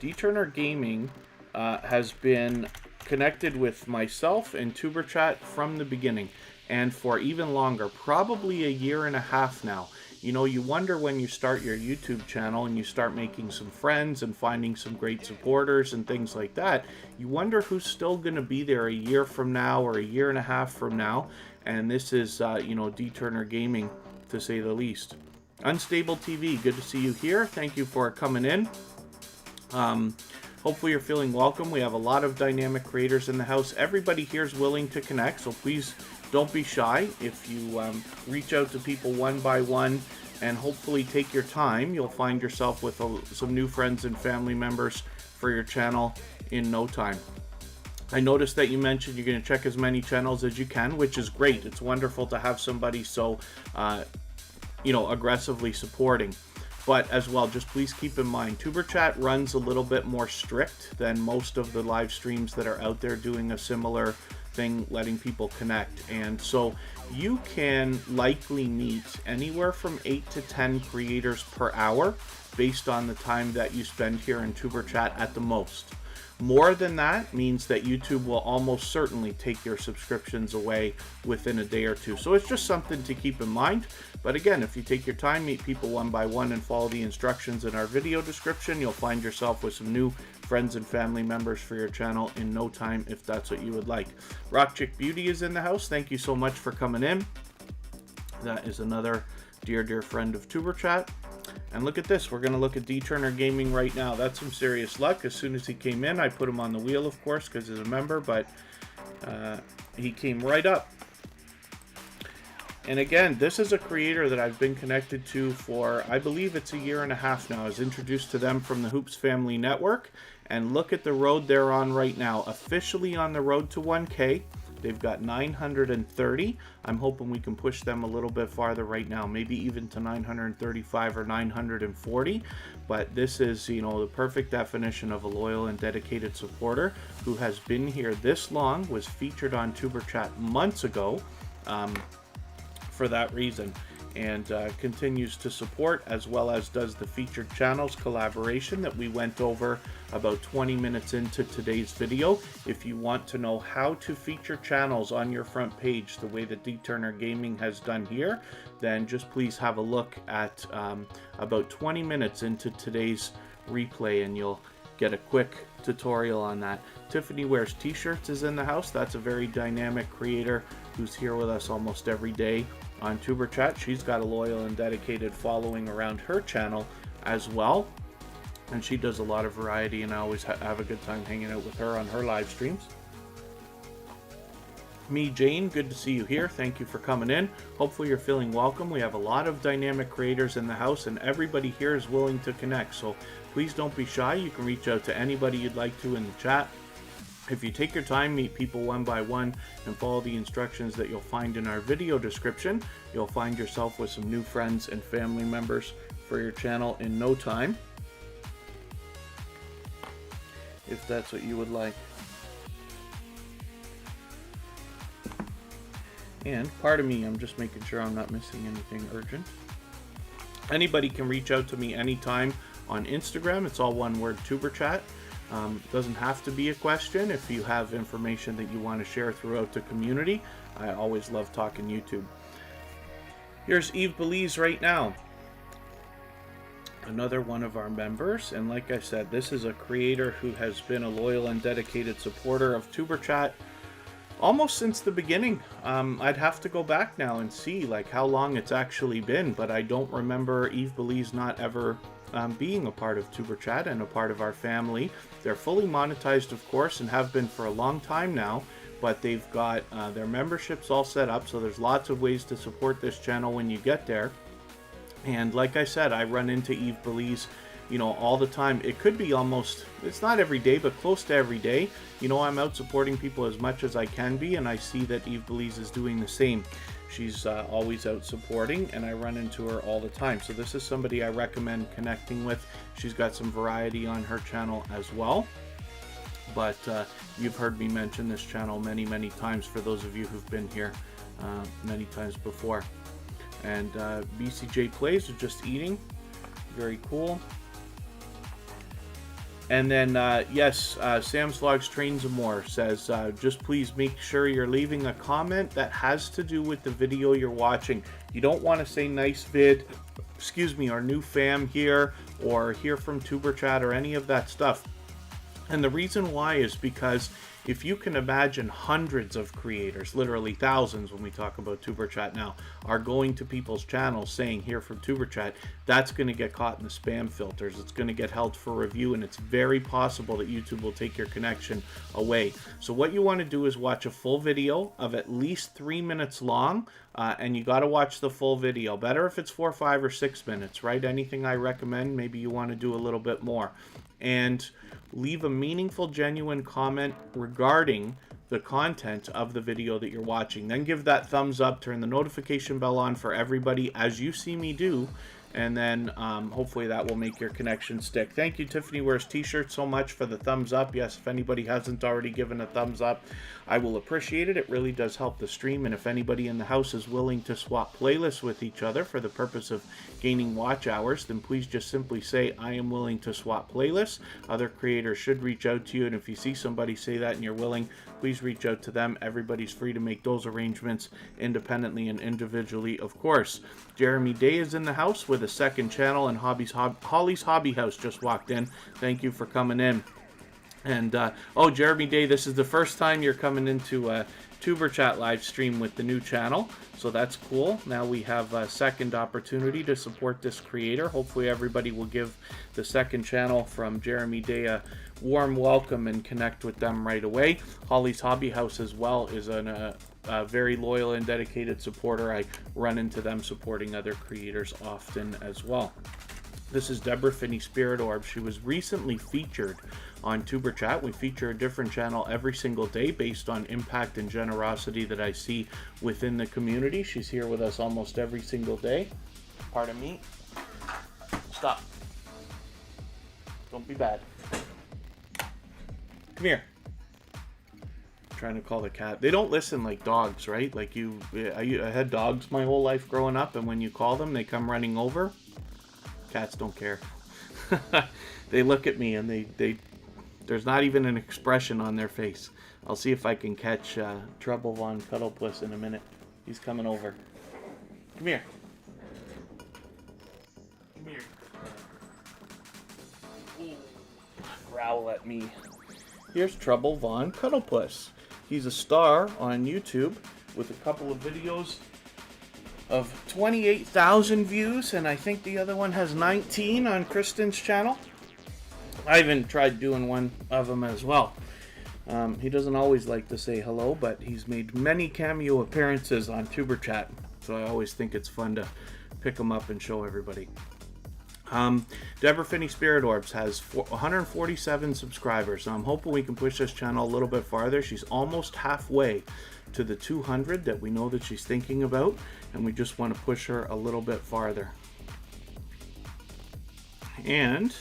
D Turner Gaming has been connected with myself and Tuber Chat from the beginning, and for even longer, probably a year and a half now. You know, you wonder when you start your YouTube channel and you start making some friends and finding some great supporters and things like that, you wonder who's still going to be there a year from now or a year and a half from now. And this is, you know, D Turner Gaming, to say the least. Unstable TV, good to see you here. Thank you for coming in. Hopefully you're feeling welcome. We have a lot of dynamic creators in the house. Everybody here is willing to connect, so please don't be shy. If you reach out to people one by one and hopefully take your time, you'll find yourself with some new friends and family members for your channel in no time. I noticed that you mentioned you're going to check as many channels as you can, which is great. It's wonderful to have somebody so, you know, aggressively supporting. But as well, just please keep in mind, Tuber Chat runs a little bit more strict than most of the live streams that are out there doing a similar thing, letting people connect. And so you can likely meet anywhere from 8 to 10 creators per hour based on the time that you spend here in Tuber Chat at the most. More than that means that YouTube will almost certainly take your subscriptions away within a day or two. So it's just something to keep in mind. But again, if you take your time, meet people one by one, and follow the instructions in our video description, you'll find yourself with some new friends and family members for your channel in no time, if that's what you would like. Rock Chick Beauty is in the house. Thank you so much for coming in. That is another dear friend of Tuber Chat. And look at this, we're going to look at D Turner Gaming right now. That's some serious luck. As soon as he came in, I put him on the wheel, of course, because he's a member, but he came right up. And again, this is a creator that I've been connected to for, I believe it's a year and a half now. I was introduced to them from the Hoops Family Network, and look at the road they're on right now. Officially on the road to 1K. They've got 930. I'm hoping we can push them a little bit farther right now, maybe even to 935 or 940. But this is, you know, the perfect definition of a loyal and dedicated supporter who has been here this long, was featured on Tuber Chat months ago for that reason, and continues to support, as well as does the featured channels collaboration that we went over about 20 minutes into today's video. If you want to know how to feature channels on your front page the way that D Turner Gaming has done here, then just please have a look at about 20 minutes into today's replay and you'll get a quick tutorial on that. Tiffany Wears T-shirts is in the house. That's a very dynamic creator who's here with us almost every day on Tuber Chat. She's got a loyal and dedicated following around her channel as well, and she does a lot of variety, and I always have a good time hanging out with her on her live streams. Me, Jane, good to see you here. Thank you for coming in. Hopefully you're feeling welcome. We have a lot of dynamic creators in the house, and everybody here is willing to connect, so please don't be shy. You can reach out to anybody you'd like to in the chat. If you take your time, meet people one by one, and follow the instructions that you'll find in our video description, you'll find yourself with some new friends and family members for your channel in no time, if that's what you would like. And pardon me, I'm just making sure I'm not missing anything urgent. Anybody can reach out to me anytime on Instagram. It's all one word, Tuber Chat. Doesn't have to be a question. If you have information that you want to share throughout the community, I always love talking YouTube. Here's Eve Belize right now, another one of our members, and like I said, this is a creator who has been a loyal and dedicated supporter of Tuber Chat almost since the beginning. I'd have to go back now and see like how long it's actually been, but I don't remember Eve Belize not ever being a part of Tuber Chat and a part of our family. They're fully monetized, of course, and have been for a long time now, but they've got their memberships all set up, so there's lots of ways to support this channel when you get there. And like I said, I run into Eve Belize, you know, all the time. It could be almost, it's not every day, but close to every day. You know, I'm out supporting people as much as I can be, and I see that Eve Belize is doing the same. She's always out supporting, and I run into her all the time. So this is somebody I recommend connecting with. She's got some variety on her channel as well. But you've heard me mention this channel many, many times for those of you who've been here many times before. And BCJ Plays are just eating. Very cool. And then, yes, Sam's Vlogs Trains and More says, just please make sure you're leaving a comment that has to do with the video you're watching. You don't want to say nice vid, excuse me, or new fam here, or here from Tuber Chat, or any of that stuff. And the reason why is because if you can imagine hundreds of creators, literally thousands when we talk about Tuber Chat now, are going to people's channels saying here from Tuber Chat, that's going to get caught in the spam filters. It's going to get held for review, and it's very possible that YouTube will take your connection away. So what you want to do is watch a full video of at least 3 minutes long, and you got to watch the full video. Better if it's 4, 5, or 6 minutes, right? Anything I recommend, maybe you want to do a little bit more. And leave a meaningful, genuine comment regarding the content of the video that you're watching. Then give that thumbs up, turn the notification bell on for everybody as you see me do, and then hopefully that will make your connection stick. Thank you, Tiffany Wears T-shirts, so much for the thumbs up. Yes, if anybody hasn't already given a thumbs up, I will appreciate it. It really does help the stream, and if anybody in the house is willing to swap playlists with each other for the purpose of gaining watch hours, then please just simply say, I am willing to swap playlists. Other creators should reach out to you, and if you see somebody say that and you're willing, please reach out to them. Everybody's free to make those arrangements independently and individually, of course. Jeremy Day is in the house with a second channel, and Holly's Hobby House just walked in. Thank you for coming in. And oh, Jeremy Day, this is the first time you're coming into a Tuber Chat live stream with the new channel, so that's cool. Now we have a second opportunity to support this creator. Hopefully everybody will give the second channel from Jeremy Day a warm welcome and connect with them right away. Holly's Hobby House as well is a very loyal and dedicated supporter. I run into them supporting other creators often as well. This is Deborah Finney Spirit Orb. She was recently featured on Tuber Chat. We feature a different channel every single day based on impact and generosity that I see within the community. She's here with us almost every single day. Pardon me. Stop. Don't be bad. Come here. I'm trying to call the cat. They don't listen like dogs, right? Like I had dogs my whole life growing up, and when you call them, they come running over. Cats don't care. They look at me and there's not even an expression on their face. I'll see if I can catch Trouble Von Cuddlepuss in a minute. He's coming over. Come here. Come here. Ooh. Growl at me. Here's Trouble Von Cuddlepuss. He's a star on YouTube with a couple of videos of 28,000 views, and I think the other one has 19 on Kristen's channel. I even tried doing one of them as well. He doesn't always like to say hello, but he's made many cameo appearances on Tuber Chat, so I always think it's fun to pick him up and show everybody. Deborah Finney Spirit Orbs has 147 subscribers, so I'm hoping we can push this channel a little bit farther. She's almost halfway to the 200 that we know that she's thinking about, and we just want to push her a little bit farther. And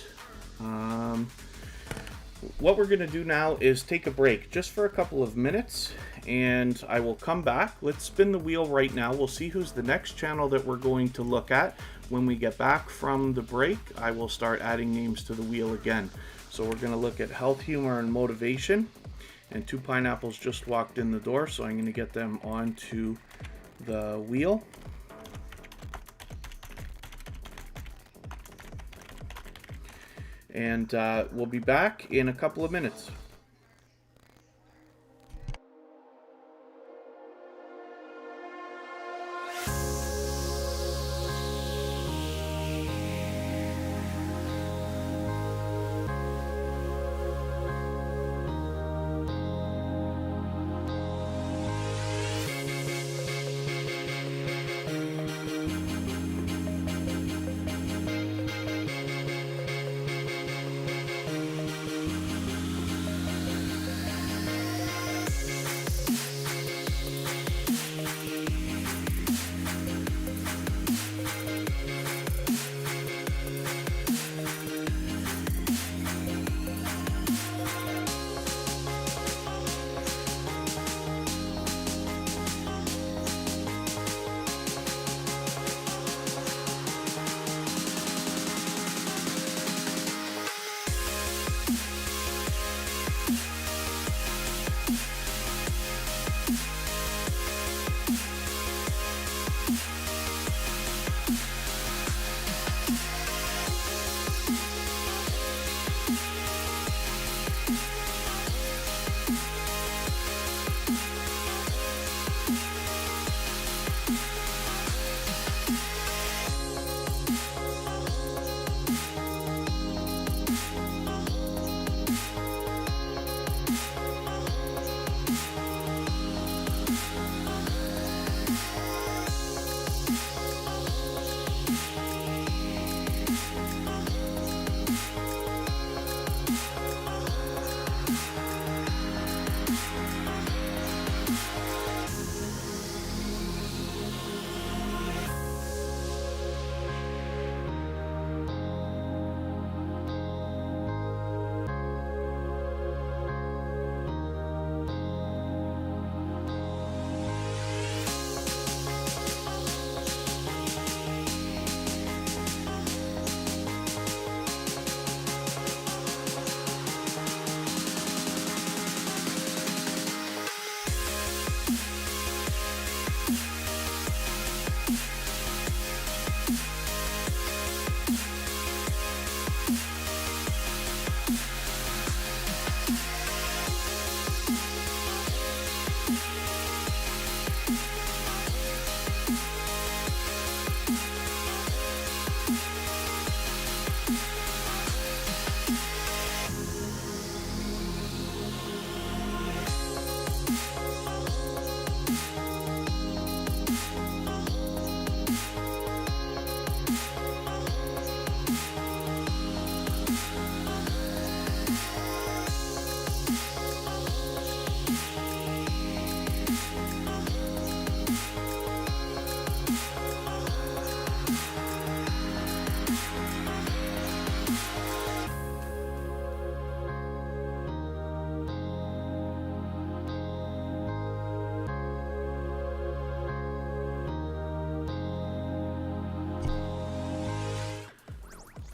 what we're going to do now is take a break just for a couple of minutes, and I will come back. Let's spin the wheel right now. We'll see who's the next channel that we're going to look at. When we get back from the break, I will start adding names to the wheel again. So we're going to look at health, humor, and motivation. And two pineapples just walked in the door, so I'm going to get them onto the wheel. And we'll be back in a couple of minutes.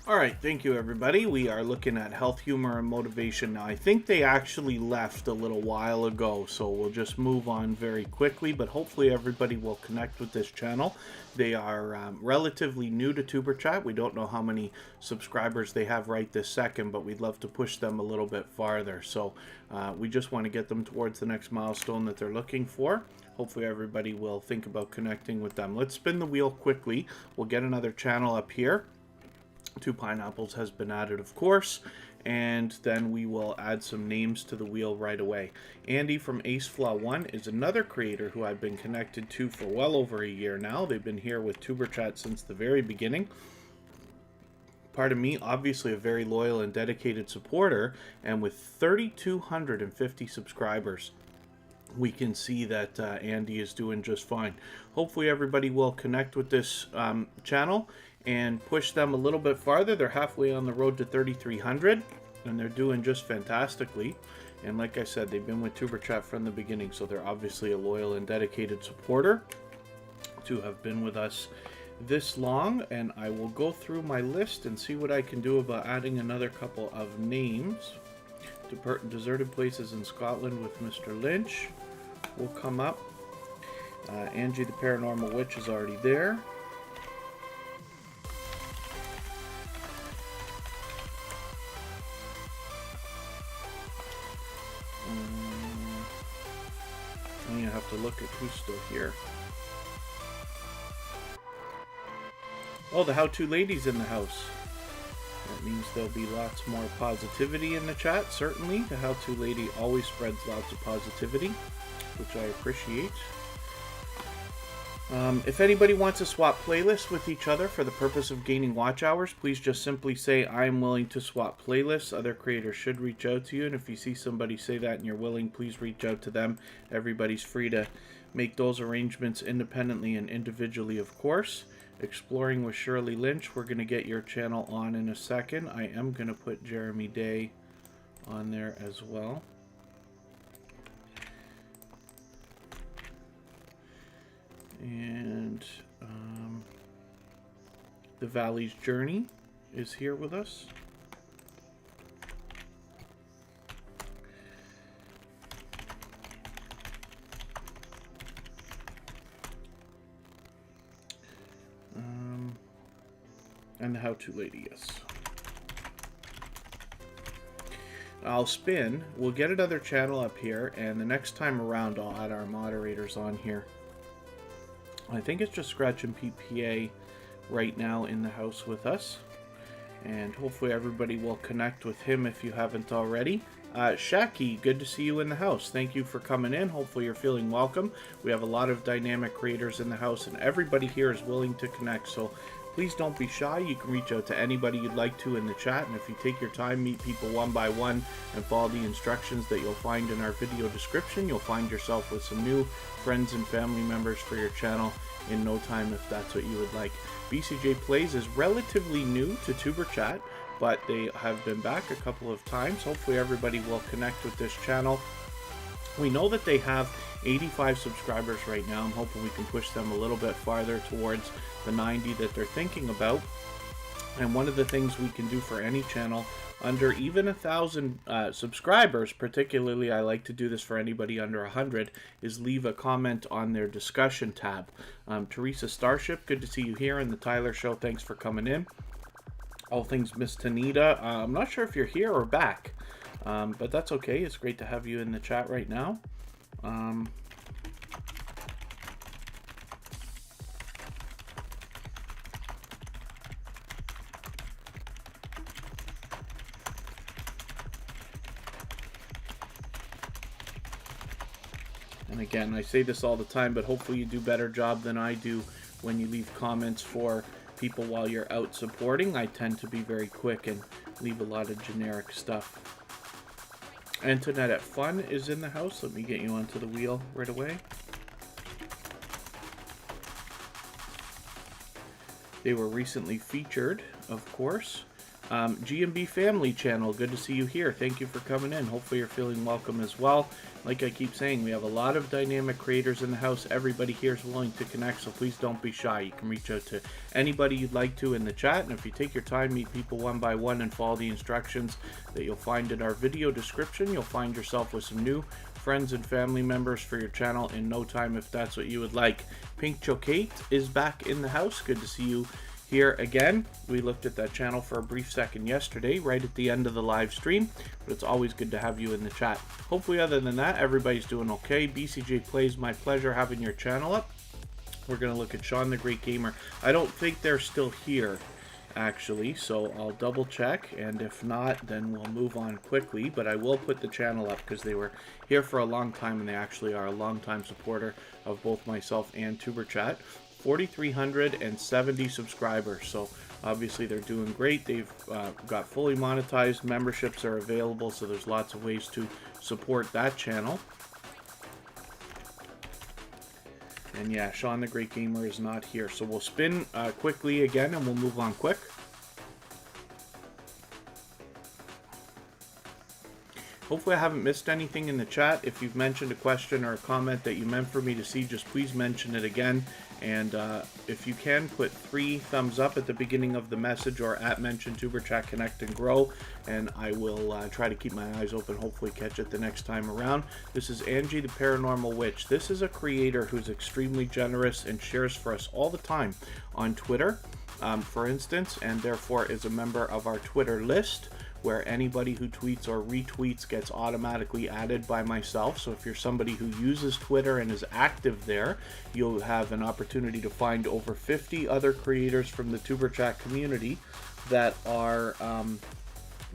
All right, thank you, everybody. We are looking at health, humor, and motivation now. I think they actually left a little while ago, so we'll just move on very quickly, but hopefully everybody will connect with this channel. They are relatively new to Tuber Chat. We don't know how many subscribers they have right this second, but we'd love to push them a little bit farther. So we just want to get them towards the next milestone that they're looking for. Hopefully everybody will think about connecting with them. Let's spin the wheel quickly. We'll get another channel up here. 2 pineapples has been added, of course, and then we will add some names to the wheel right away. Andy from Acevlon 1 is another creator who I've been connected to for well over a year now. They've been here with Tuber Chat since the very beginning. Pardon me, obviously a very loyal and dedicated supporter, and with 3,250 subscribers, we can see that Andy is doing just fine. Hopefully everybody will connect with this channel and push them a little bit farther. They're halfway on the road to 3,300, and they're doing just fantastically. And like I said, they've been with Tuber Chat from the beginning, so they're obviously a loyal and dedicated supporter to have been with us this long. And I will go through my list and see what I can do about adding another couple of names. Deserted Places in Scotland with Mr. Lynch will come up. Angie the Paranormal Witch is already there. I'm going to have to look at who's still here. Oh, the How-To Lady's in the house. That means there'll be lots more positivity in the chat, certainly. The How-To Lady always spreads lots of positivity, which I appreciate. If anybody wants to swap playlists with each other for the purpose of gaining watch hours, please just simply say, I'm willing to swap playlists. Other creators should reach out to you, and if you see somebody say that and you're willing, please reach out to them. Everybody's free to make those arrangements independently and individually, of course. Exploring with Shirley Lynch, we're going to get your channel on in a second. I am going to put Jeremy Day on there as well. And The Valley's Journey is here with us. And the How-To Lady, yes. I'll spin. We'll get another channel up here, and the next time around I'll add our moderators on here. I think it's just Scratch and PPA right now in the house with us. And hopefully everybody will connect with him if you haven't already. Shaki, good to see you in the house. Thank you for coming in. Hopefully you're feeling welcome. We have a lot of dynamic creators in the house, and everybody here is willing to connect. So please don't be shy. You can reach out to anybody you'd like to in the chat, and if you take your time, meet people one by one, and follow the instructions that you'll find in our video description, you'll find yourself with some new friends and family members for your channel in no time if that's what you would like. BCJ Plays is relatively new to Tuber Chat, but they have been back a couple of times. Hopefully everybody will connect with this channel. We know that they have 85 subscribers right now. I'm hoping we can push them a little bit farther towards the 90 that they're thinking about. And one of the things we can do for any channel under even 1,000 subscribers, particularly I like to do this for anybody under 100, is leave a comment on their discussion tab. Teresa Starship, good to see you here in the Tyler Show. Thanks for coming in. All Things Miss Tanita, I'm not sure if you're here or back. But that's okay. It's great to have you in the chat right now. And again, I say this all the time, but hopefully you do a better job than I do when you leave comments for people while you're out supporting. I tend to be very quick and leave a lot of generic stuff. Antoinette at Fun is in the house. Let me get you onto the wheel right away. They were recently featured, of course, G&B Family Channel, good to see you here. Thank you for coming in. Hopefully you're feeling welcome as well. Like I keep saying, we have a lot of dynamic creators in the house. Everybody here is willing to connect, so please don't be shy. You can reach out to anybody you'd like to in the chat, and if you take your time, meet people one by one and follow the instructions that you'll find in our video description, you'll find yourself with some new friends and family members for your channel in no time if that's what you would like. Pink Chokate is back in the house. Good to see you here again. We looked at that channel for a brief second yesterday, right at the end of the live stream, but it's always good to have you in the chat. Hopefully, other than that, everybody's doing okay. BCJ Plays, my pleasure having your channel up. We're going to look at Sean the Great Gamer. I don't think they're still here, actually, so I'll double check, and if not, then we'll move on quickly, but I will put the channel up because they were here for a long time, and they actually are a long-time supporter of both myself and TuberChat. 4,370 subscribers, so obviously they're doing great. They've got fully monetized, memberships are available, so there's lots of ways to support that channel. And yeah, Sean the Great Gamer is not here, so we'll spin quickly again and we'll move on quick. Hopefully I haven't missed anything in the chat. If you've mentioned a question or a comment that you meant for me to see, just please mention it again. And if you can, put 3 thumbs up at the beginning of the message or at mention TuberChat Connect and Grow, and I will try to keep my eyes open, hopefully catch it the next time around. This is Angie the Paranormal Witch. This is a creator who's extremely generous and shares for us all the time on Twitter, for instance, and therefore is a member of our Twitter list, where anybody who tweets or retweets gets automatically added by myself. So if you're somebody who uses Twitter and is active there, you'll have an opportunity to find over 50 other creators from the TuberChat community that are,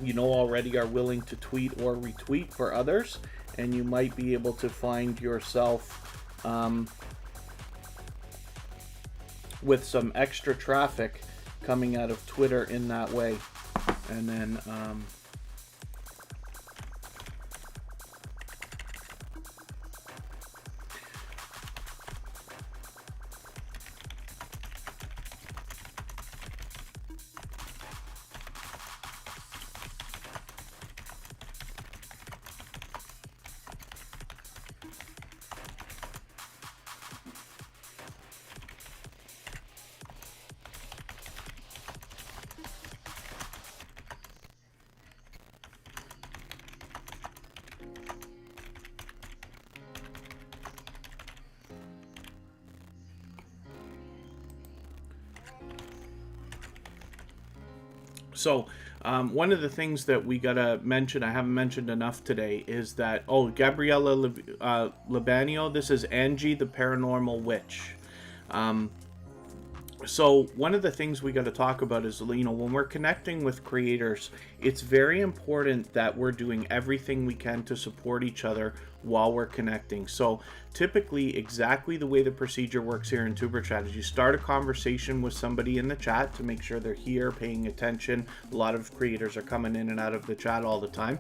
you know, already are willing to tweet or retweet for others, and you might be able to find yourself with some extra traffic coming out of Twitter in that way. And then So one of the things that we gotta mention, I haven't mentioned enough today, is that, oh, Gabriella Libanio, this is Angie the Paranormal Witch. So one of the things we got to talk about is, you know, when we're connecting with creators, it's very important that we're doing everything we can to support each other while we're connecting. So typically, exactly the way the procedure works here in TuberChat is you start a conversation with somebody in the chat to make sure they're here, paying attention. A lot of creators are coming in and out of the chat all the time.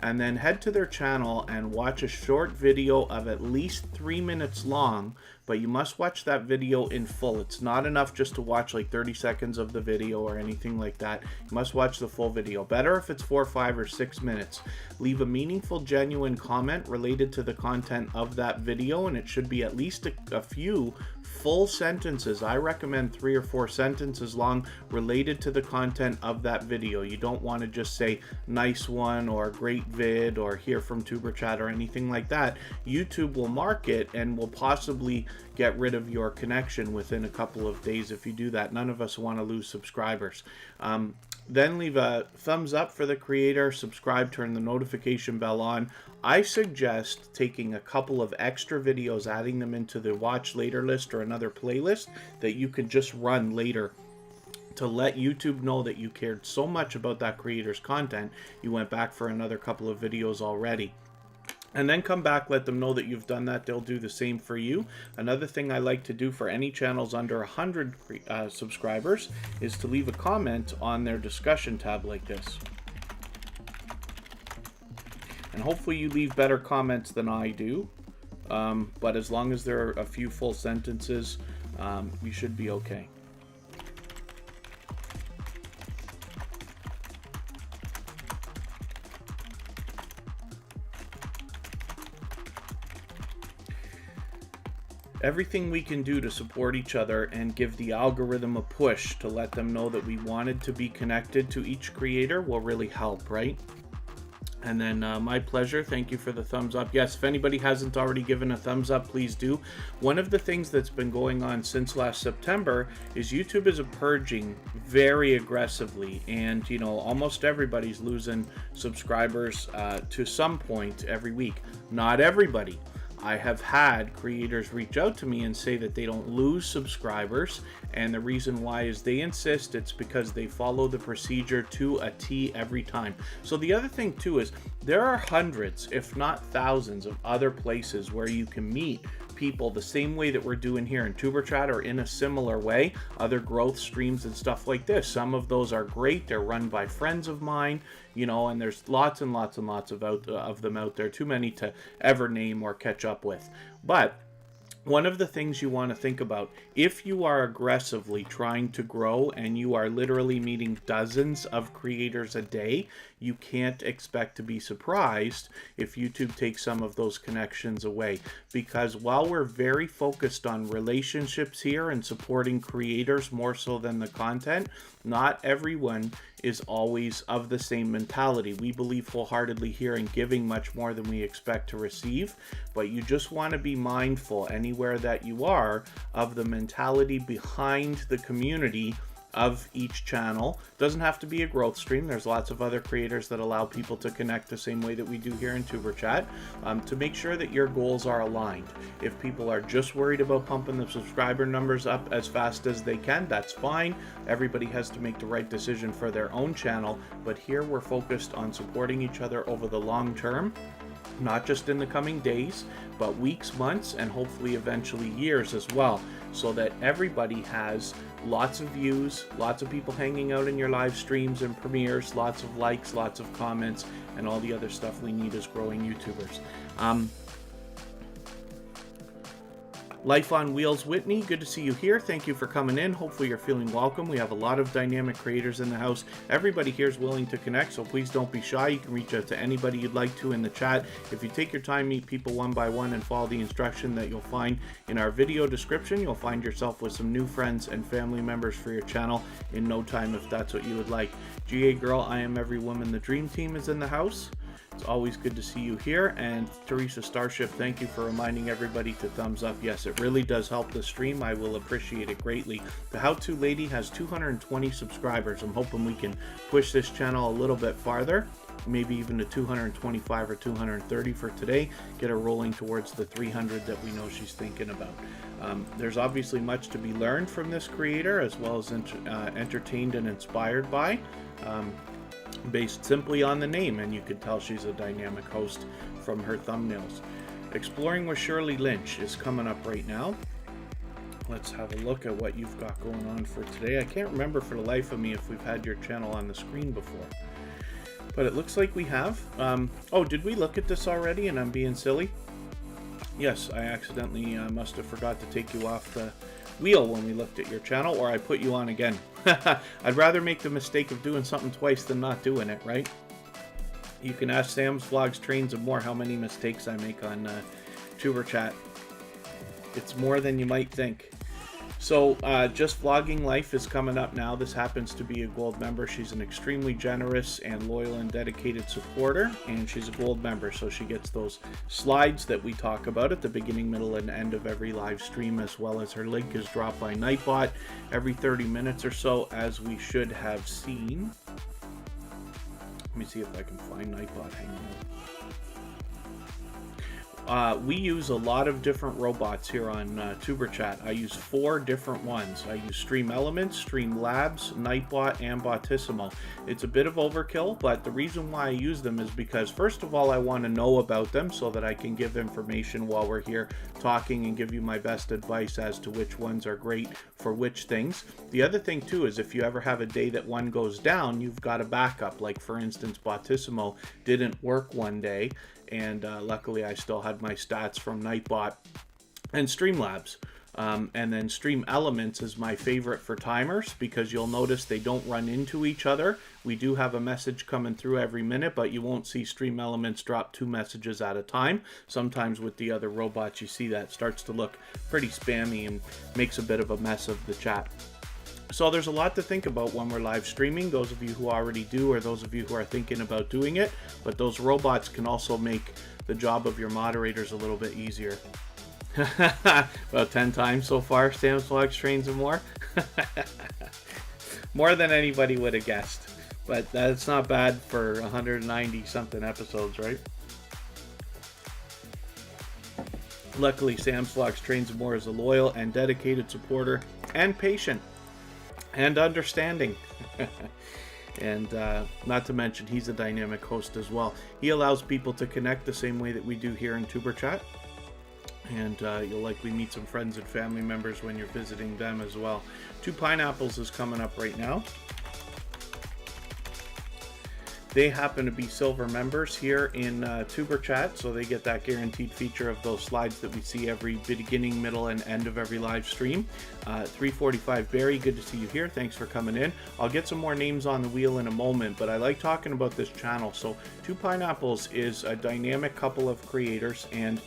And then head to their channel and watch a short video of at least 3 minutes long, but you must watch that video in full. It's not enough just to watch like 30 seconds of the video or anything like that. You must watch the full video. Better if it's 4, 5, or 6 minutes. Leave a meaningful, genuine comment related to the content of that video, and it should be at least a few full sentences. I recommend 3 or 4 sentences long related to the content of that video. You don't want to just say nice one or great vid or hear from TuberChat or anything like that. YouTube will mark it and will possibly get rid of your connection within a couple of days if you do that. None of us want to lose subscribers. Then leave a thumbs up for the creator, subscribe, turn the notification bell on. I suggest taking a couple of extra videos, adding them into the watch later list or another playlist that you could just run later to let YouTube know that you cared so much about that creator's content, you went back for another couple of videos already. And then come back, let them know that you've done that. They'll do the same for you. Another thing I like to do for any channels under 100 subscribers is to leave a comment on their discussion tab like this. And hopefully you leave better comments than I do. But as long as there are a few full sentences, you should be okay. Everything we can do to support each other and give the algorithm a push to let them know that we wanted to be connected to each creator will really help, right? And then my pleasure. Thank you for the thumbs up. Yes, if anybody hasn't already given a thumbs up, please do. One of the things that's been going on since last September is YouTube is purging very aggressively, and you know, almost everybody's losing subscribers to some point every week. Not everybody. I have had creators reach out to me and say that they don't lose subscribers, and the reason why is they insist it's because they follow the procedure to a T every time. So the other thing too is there are hundreds, if not thousands, of other places where you can meet people the same way that we're doing here in Tuber Chat, or in a similar way, other growth streams and stuff like this. Some of those are great. They're run by friends of mine, you know, and there's lots and lots and lots of them out there, too many to ever name or catch up with. But one of the things you want to think about, if you are aggressively trying to grow and you are literally meeting dozens of creators a day, you can't expect to be surprised if YouTube takes some of those connections away. Because while we're very focused on relationships here and supporting creators more so than the content, not everyone is always of the same mentality. We believe wholeheartedly here in giving much more than we expect to receive, but you just want to be mindful anywhere that you are of the mentality behind the community of each channel. Doesn't have to be a growth stream. There's lots of other creators that allow people to connect the same way that we do here in Tuber Chat, to make sure that your goals are aligned. If people are just worried about pumping the subscriber numbers up as fast as they can, that's fine. Everybody has to make the right decision for their own channel, but here we're focused on supporting each other over the long term, not just in the coming days, but weeks, months, and hopefully eventually years as well, so that everybody has lots of views, lots of people hanging out in your live streams and premieres, lots of likes, lots of comments, and all the other stuff we need as growing YouTubers. Life on Wheels Whitney, good to see you here. Thank you for coming in. Hopefully you're feeling welcome. We have a lot of dynamic creators in the house. Everybody here is willing to connect, so please don't be shy. You can reach out to anybody you'd like to in the chat. If you take your time, meet people one by one, and follow the instruction that you'll find in our video description, you'll find yourself with some new friends and family members for your channel in no time if that's what you would like. GA Girl, I Am Every Woman, the Dream Team is in the house. It's always good to see you here. And Teresa Starship, thank you for reminding everybody to thumbs up. Yes, it really does help the stream. I will appreciate it greatly. The How To Lady has 220 subscribers. I'm hoping we can push this channel a little bit farther, maybe even to 225 or 230 for today. Get her rolling towards the 300 that we know she's thinking about. There's obviously much to be learned from this creator, as well as entertained and inspired by. Based simply on the name, and you could tell she's a dynamic host from her thumbnails. Exploring with Shirley Lynch is coming up right now. Let's have a look at what you've got going on for today. I can't remember for the life of me if we've had your channel on the screen before, but it looks like we have. Oh, did we look at this already and I'm being silly? Yes, I accidentally must have forgot to take you off the wheel when we looked at your channel, or I put you on again. I'd rather make the mistake of doing something twice than not doing it, right? You can ask Sam's Vlogs, Trains, and More how many mistakes I make on Tuber Chat. It's more than you might think. So, Just Vlogging Life is coming up now. This happens to be a gold member. She's an extremely generous and loyal and dedicated supporter, and she's a gold member, so she gets those slides that we talk about at the beginning, middle, and end of every live stream, as well as her link is dropped by Nightbot every 30 minutes or so, as we should have seen. Let me see if I can find Nightbot hanging out. We use a lot of different robots here on Tuber Chat. I use 4 different ones. I use Stream Elements, Streamlabs, Nightbot, and Bottissimo. It's a bit of overkill, but the reason why I use them is because, first of all, I want to know about them so that I can give information while we're here talking and give you my best advice as to which ones are great for which things. The other thing, too, is if you ever have a day that one goes down, you've got a backup. Like, for instance, Bottissimo didn't work one day, and luckily I still had my stats from Nightbot and Streamlabs. And then Stream Elements is my favorite for timers, because you'll notice they don't run into each other. We do have a message coming through every minute, but you won't see Stream Elements drop 2 messages at a time. Sometimes with the other robots, you see that starts to look pretty spammy and makes a bit of a mess of the chat. So there's a lot to think about when we're live streaming, those of you who already do, or those of you who are thinking about doing it. But those robots can also make the job of your moderators a little bit easier. About 10 times so far, Sam's Vlogs, Trains, and More. More than anybody would have guessed. But that's not bad for 190 something episodes, right? Luckily, Sam's Vlogs, Trains, and More is a loyal and dedicated supporter, and patient and understanding. And not to mention, he's a dynamic host as well. He allows people to connect the same way that we do here in Tuber Chat. And you'll likely meet some friends and family members when you're visiting them as well. 2 Pineapples is coming up right now. They happen to be silver members here in Tuber Chat, so they get that guaranteed feature of those slides that we see every beginning, middle, and end of every live stream. 345 Barry, good to see you here. Thanks for coming in. I'll get some more names on the wheel in a moment, but I like talking about this channel. So 2 Pineapples is a dynamic couple of creators, and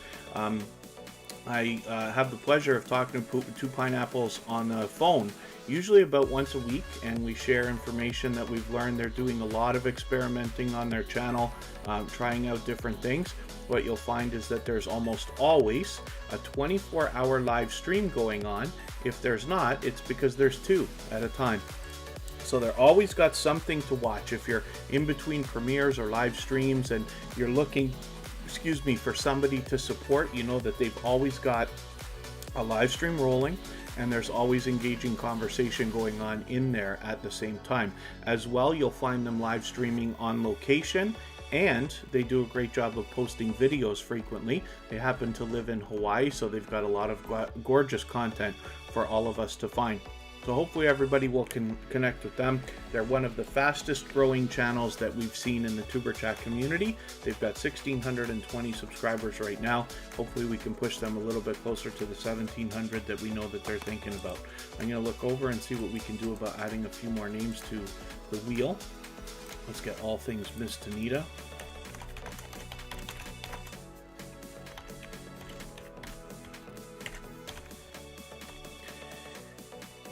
I have the pleasure of talking to 2 Pineapples on the phone, usually about once a week, and we share information that we've learned. They're doing a lot of experimenting on their channel, trying out different things. What you'll find is that there's almost always a 24-hour live stream going on. If there's not, it's because there's 2 at a time. So they're always got something to watch. If you're in between premieres or live streams and you're looking, for somebody to support, you know that they've always got a live stream rolling, and there's always engaging conversation going on in there at the same time. As well, you'll find them live streaming on location, and they do a great job of posting videos frequently. They happen to live in Hawaii, so they've got a lot of gorgeous content for all of us to find. So hopefully everybody will connect with them. They're one of the fastest growing channels that we've seen in the Tuber Chat community. They've got 1,620 subscribers right now. Hopefully we can push them a little bit closer to the 1,700 that we know that they're thinking about. I'm going to look over and see what we can do about adding a few more names to the wheel. Let's get all things Miss Tanita.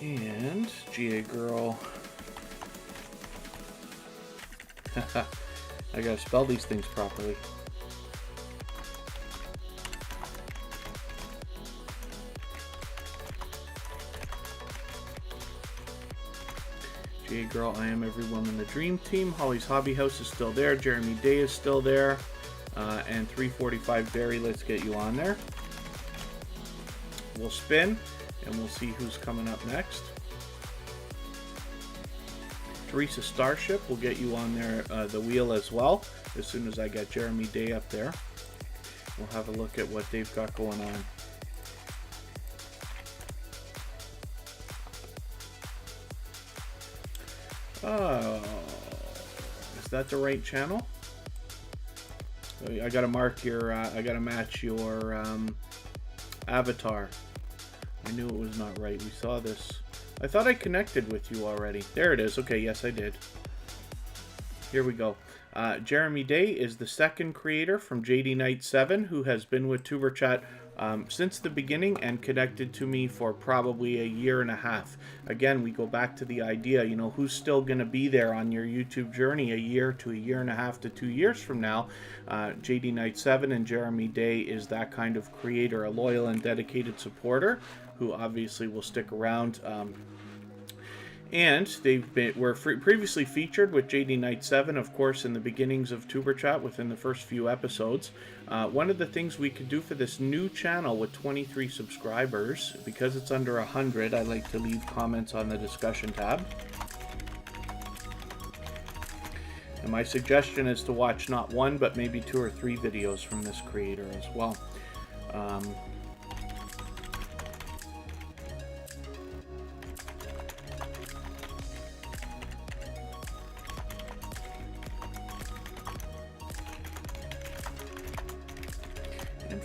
And GA Girl. I gotta spell these things properly. GA Girl, I Am Everyone in the Dream Team. Holly's Hobby House is still there. Jeremy Day is still there. And 345 Barry, let's get you on there. We'll spin, and we'll see who's coming up next. Teresa Starship will get you on there, the wheel as well, as soon as I get Jeremy Day up there. We'll have a look at what they've got going on. Oh, is that the right channel? I gotta mark your, I gotta match your avatar. I knew it was not right. We saw this. I thought I connected with you already. There it is. Okay, yes, I did. Here we go. Jeremy Day is the second creator from JD Knight 7, who has been with Tuber Chat since the beginning and connected to me for probably a year and a half. Again, we go back to the idea, you know, who's still going to be there on your YouTube journey a year to a year and a half to 2 years from now. JD Knight 7 and Jeremy Day is that kind of creator, a loyal and dedicated supporter who obviously will stick around. And were previously featured with JD Knight 7, of course, in the beginnings of Tuber Chat within the first few episodes. One of the things we could do for this new channel with 23 subscribers, because it's under 100, I like to leave comments on the discussion tab. And my suggestion is to watch not 1, but maybe 2 or 3 videos from this creator as well.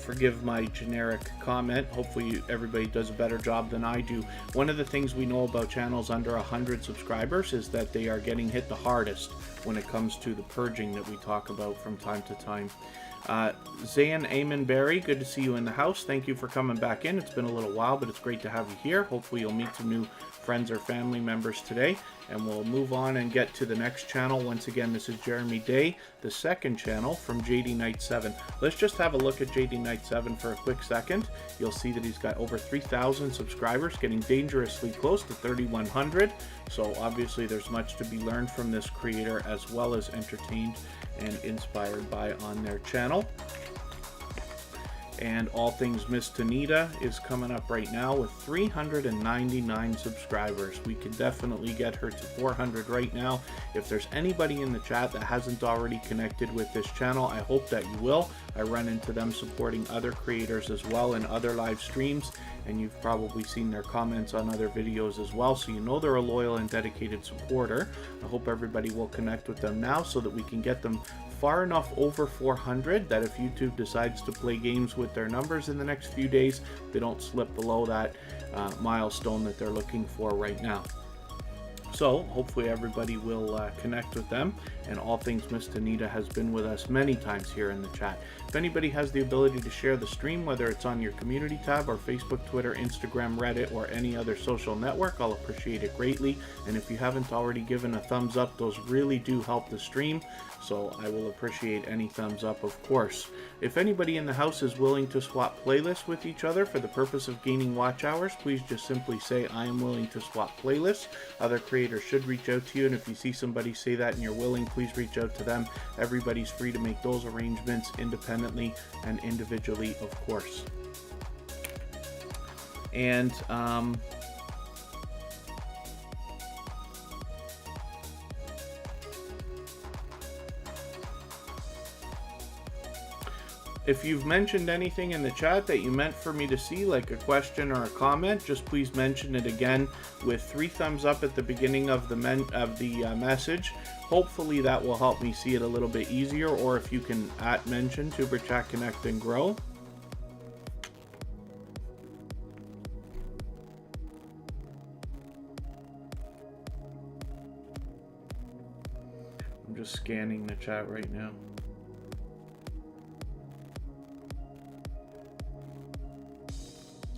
forgive my generic comment. Hopefully everybody does a better job than I do. One of the things we know about channels under 100 subscribers is that they are getting hit the hardest when it comes to the purging that we talk about from time to time. Zayn Amon Berry, good to see you in the house. Thank you for coming back in. It's been a little while, but it's great to have you here. Hopefully you'll meet some new friends or family members today, and we'll move on and get to the next channel. Once again, this is Jeremy Day, the second channel from JD Knight 7. Let's just have a look at JD Knight 7 for a quick second. You'll see that he's got over 3,000 subscribers, getting dangerously close to 3,100. So obviously there's much to be learned from this creator, as well as entertained and inspired by on their channel. And All Things Miss Tanita is coming up right now with 399 subscribers. We can definitely get her to 400 right now. If there's anybody in the chat that hasn't already connected with this channel, I hope that you will. I run into them supporting other creators as well in other live streams, and you've probably seen their comments on other videos as well, so you know they're a loyal and dedicated supporter. I hope everybody will connect with them now so that we can get them far enough over 400 that if YouTube decides to play games with their numbers in the next few days, they don't slip below that milestone that they're looking for right now. So hopefully everybody will connect with them. And All Things Miss Tanita has been with us many times here in the chat. If anybody has the ability to share the stream, whether it's on your community tab or Facebook, Twitter, Instagram, Reddit, or any other social network, I'll appreciate it greatly. And if you haven't already given a thumbs up, those really do help the stream. So I will appreciate any thumbs up, of course. If anybody in the house is willing to swap playlists with each other for the purpose of gaining watch hours, please just simply say, I am willing to swap playlists. Other creators should reach out to you, and if you see somebody say that and you're willing, please reach out to them. Everybody's free to make those arrangements independently and individually, of course. And if you've mentioned anything in the chat that you meant for me to see, like a question or a comment, just please mention it again with 3 thumbs up at the beginning of the message. Hopefully that will help me see it a little bit easier, or if you can @mention Tuber Chat Connect and Grow. I'm just scanning the chat right now.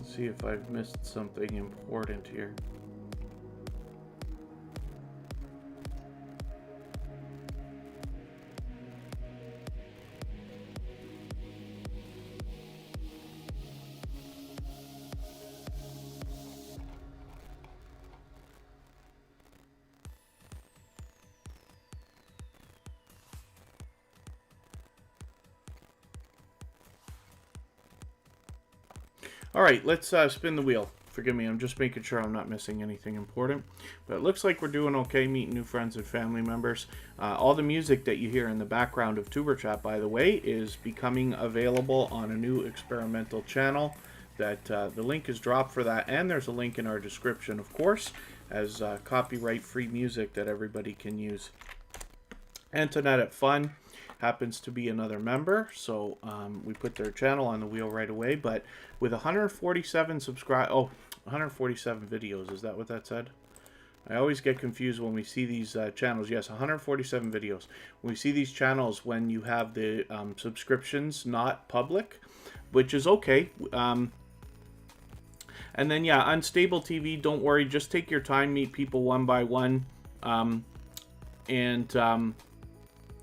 See if I've missed something important here. All right, let's spin the wheel. Forgive me, I'm just making sure I'm not missing anything important. But it looks like we're doing okay, meeting new friends and family members. All the music that you hear in the background of Tuber Chat, by the way, is becoming available on a new experimental channel. That the link is dropped for that, and there's a link in our description, of course, as copyright-free music that everybody can use. Antoinette at Fun happens to be another member, so we put their channel on the wheel right away. But with 147 147 videos, is that what that said? I always get confused when we see these channels. Yes, 147 videos. When we see these channels, when you have the subscriptions not public, which is okay. And then, yeah, Unstable TV, don't worry. Just take your time, meet people one by one.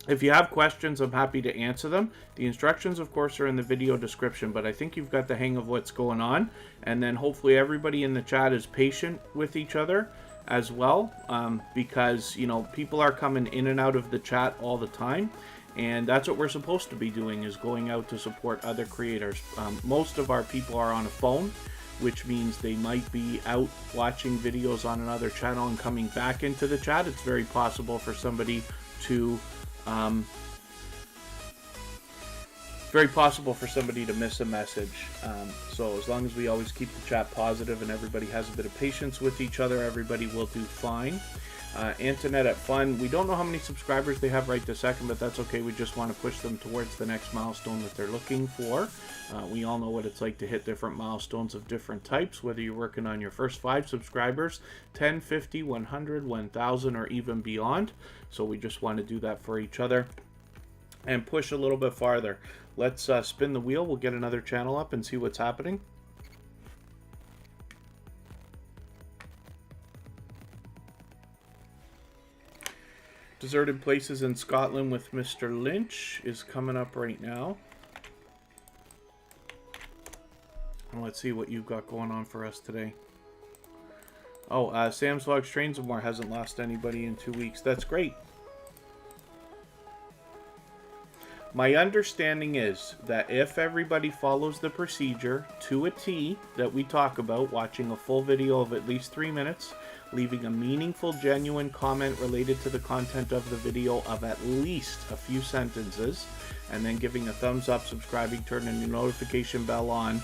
If you have questions, I'm happy to answer them. The instructions, of course, are in the video description, but I think you've got the hang of what's going on. And then hopefully everybody in the chat is patient with each other as well, because, you know, people are coming in and out of the chat all the time. And that's what we're supposed to be doing, is going out to support other creators. Most of our people are on a phone, which means they might be out watching videos on another channel and coming back into the chat. It's very possible for somebody to very possible for somebody to miss a message. So as long as we always keep the chat positive and everybody has a bit of patience with each other, everybody will do fine. Antoinette at Fun, we don't know how many subscribers they have right this second, but that's okay. We just want to push them towards the next milestone that they're looking for. We all know what it's like to hit different milestones of different types, whether you're working on your first 5 subscribers, 10, 50, 100, 1,000, or even beyond. So we just want to do that for each other and push a little bit farther. Let's spin the wheel. We'll get another channel up and see what's happening. Deserted Places in Scotland with Mr. Lynch is coming up right now. And let's see what you've got going on for us today. Oh, Sam's Vlogs Trains and More hasn't lost anybody in 2 weeks. That's great. My understanding is that if everybody follows the procedure to a T that we talk about, watching a full video of at least 3 minutes, leaving a meaningful, genuine comment related to the content of the video of at least a few sentences, and then giving a thumbs up, subscribing, turning your notification bell on,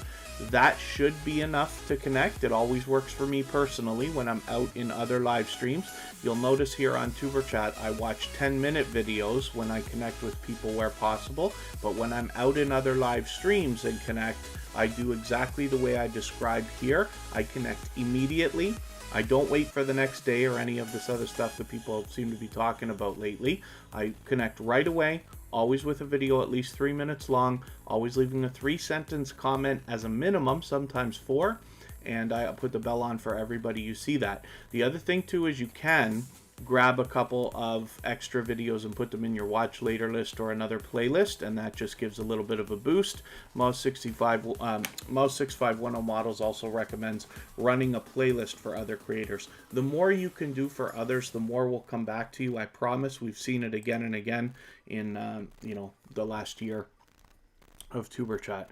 that should be enough to connect. It always works for me personally when I'm out in other live streams. You'll notice here on Tuber Chat, I watch 10-minute videos when I connect with people where possible, but when I'm out in other live streams and connect, I do exactly the way I described here. I connect immediately. I don't wait for the next day or any of this other stuff that people seem to be talking about lately. I connect right away, always with a video at least 3 minutes long, always leaving a 3-sentence comment as a minimum, sometimes 4, and I put the bell on for everybody. You see that. The other thing too is you can grab a couple of extra videos and put them in your watch later list or another playlist, and that just gives a little bit of a boost. Mouse6510 Models also recommends running a playlist for other creators. The more you can do for others, the more will come back to you. I promise. We've seen it again and again in the last year of Tuber Chat.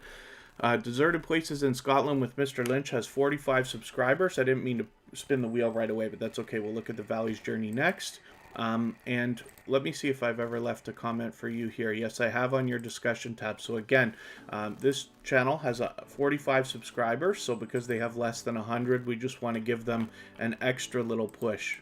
Deserted Places in Scotland with Mr. Lynch has 45 subscribers. I didn't mean to spin the wheel right away, but that's okay. We'll look at the Valley's Journey next. And let me see if I've ever left a comment for you here. Yes, I have on your discussion tab. So again, this channel has 45 subscribers. So because they have less than 100, we just want to give them an extra little push.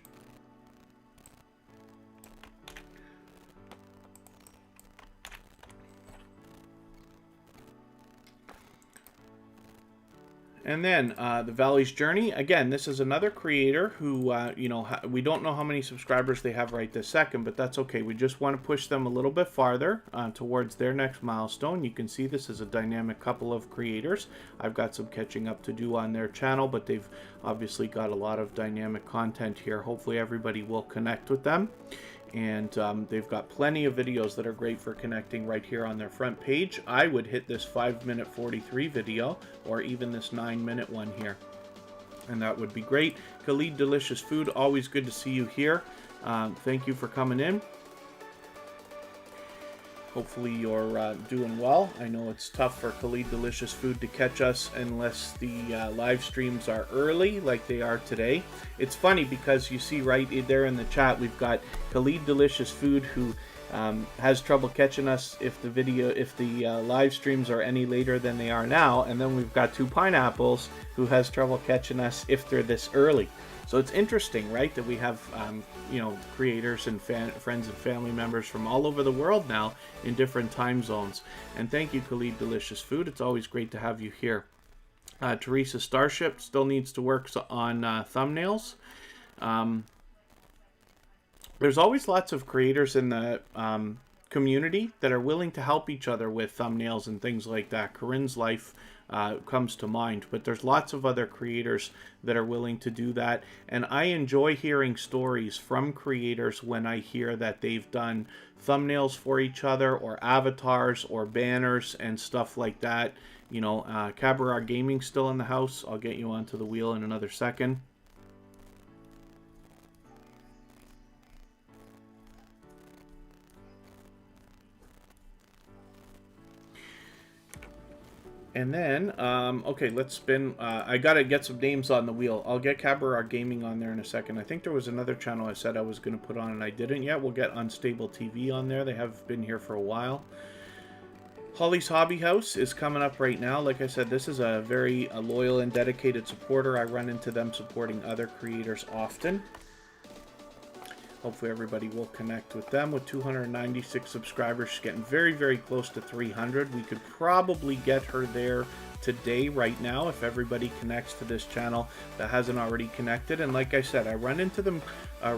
And then the Valley's Journey. Again, this is another creator who, we don't know how many subscribers they have right this second, but that's okay. We just want to push them a little bit farther towards their next milestone. You can see this is a dynamic couple of creators. I've got some catching up to do on their channel, but they've obviously got a lot of dynamic content here. Hopefully everybody will connect with them. And they've got plenty of videos that are great for connecting right here on their front page. I would hit this 5-minute 43 video or even this 9-minute one here, and that would be great. Khalid Delicious Food, always good to see you here. Thank you for coming in. Hopefully you're doing well. I know it's tough for Khalid Delicious Food to catch us unless the live streams are early like they are today. It's funny because you see right there in the chat we've got Khalid Delicious Food who has trouble catching us if the live streams are any later than they are now, and then we've got 2 Pineapples who has trouble catching us if they're this early. So it's interesting, right, that we have, creators and friends and family members from all over the world now in different time zones. And thank you, Khalid Delicious Food. It's always great to have you here. Teresa Starship still needs to work on thumbnails. There's always lots of creators in the community that are willing to help each other with thumbnails and things like that. Corinne's Life comes to mind, but there's lots of other creators that are willing to do that, and I enjoy hearing stories from creators when I hear that they've done thumbnails for each other or avatars or banners and stuff like that. Cabaret Gaming's still in the house. I'll get you onto the wheel in another second. And then, okay, let's spin. I got to get some names on the wheel. I'll get Cabaret Gaming on there in a second. I think there was another channel I said I was going to put on and I didn't yet. We'll get Unstable TV on there. They have been here for a while. Holly's Hobby House is coming up right now. Like I said, this is a very loyal and dedicated supporter. I run into them supporting other creators often. Hopefully everybody will connect with them. With 296 subscribers, she's getting very, very close to 300. We could probably get her there today, right now, if everybody connects to this channel that hasn't already connected. And like I said, I run into them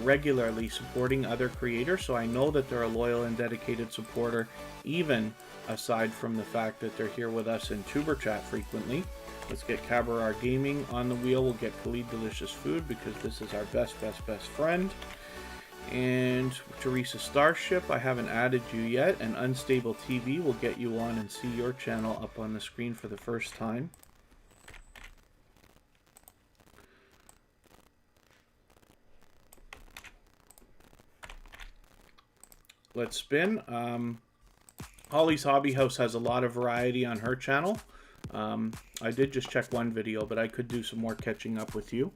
regularly supporting other creators, so I know that they're a loyal and dedicated supporter, even aside from the fact that they're here with us in Tuber Chat frequently. Let's get Cabarar Gaming on the wheel. We'll get Khalid Delicious Food, because this is our best friend. And Teresa Starship, I haven't added you yet, and Unstable TV will get you on and see your channel up on the screen for the first time. Let's spin. Holly's Hobby House has a lot of variety on her channel. I did just check one video, but I could do some more catching up with you.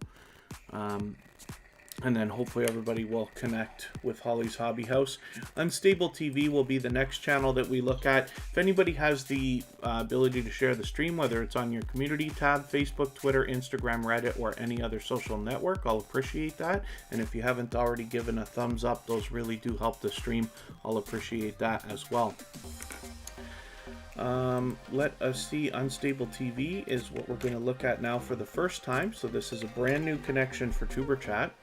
And then hopefully everybody will connect with Holly's Hobby House. Unstable TV will be the next channel that we look at. If anybody has the ability to share the stream, whether it's on your community tab, Facebook, Twitter, Instagram, Reddit, or any other social network, I'll appreciate that. And if you haven't already given a thumbs up, those really do help the stream. I'll appreciate that as well. Let us see. Unstable TV is what we're going to look at now for the first time. So this is a brand new connection for Tuber Chat.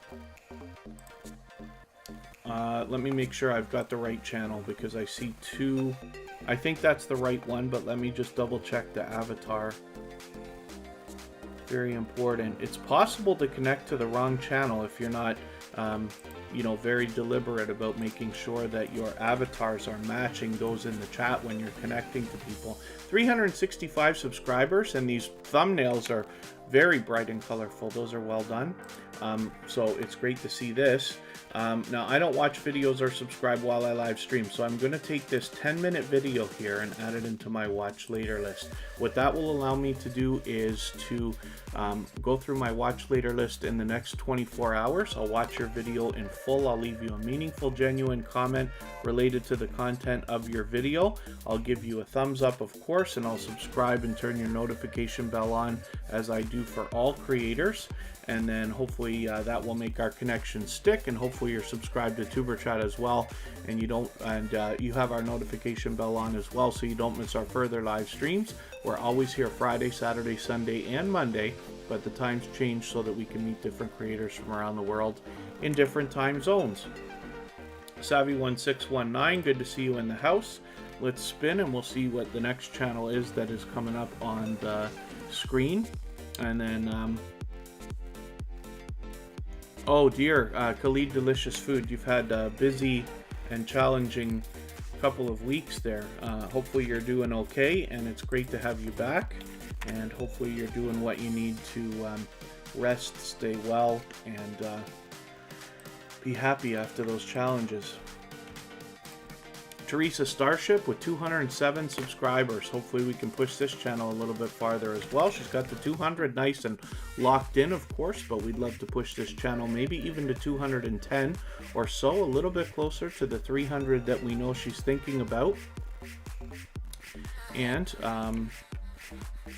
Let me make sure I've got the right channel, because I see two. I think that's the right one, but let me just double check the avatar. Very important. It's possible to connect to the wrong channel if you're not you know, very deliberate about making sure that your avatars are matching those in the chat when you're connecting to people. 365 subscribers, and these thumbnails are very bright and colorful. Those are well done. So it's great to see this. Now, I don't watch videos or subscribe while I live stream, so I'm going to take this 10-minute video here and add it into my watch later list. What that will allow me to do is to go through my watch later list in the next 24 hours. I'll watch your video in full. I'll leave you a meaningful, genuine comment related to the content of your video. I'll give you a thumbs up, of course, and I'll subscribe and turn your notification bell on, as I do for all creators. And then hopefully that will make our connection stick, and hopefully you're subscribed to Tuber Chat as well, and you have our notification bell on as well, so you don't miss our further live streams. We're always here Friday, Saturday, Sunday, and Monday, but the times change so that we can meet different creators from around the world in different time zones. Savvy1619, good to see you in the house. Let's spin and we'll see what the next channel is that is coming up on the screen. And then oh dear, Khalid Delicious Food, you've had a busy and challenging couple of weeks there. Hopefully you're doing okay, and it's great to have you back, and hopefully you're doing what you need to rest, stay well, and be happy after those challenges. Teresa Starship with 207 subscribers. Hopefully we can push this channel a little bit farther as well. She's got the 200 nice and locked in, of course, but we'd love to push this channel maybe even to 210 or so, a little bit closer to the 300 that we know she's thinking about. And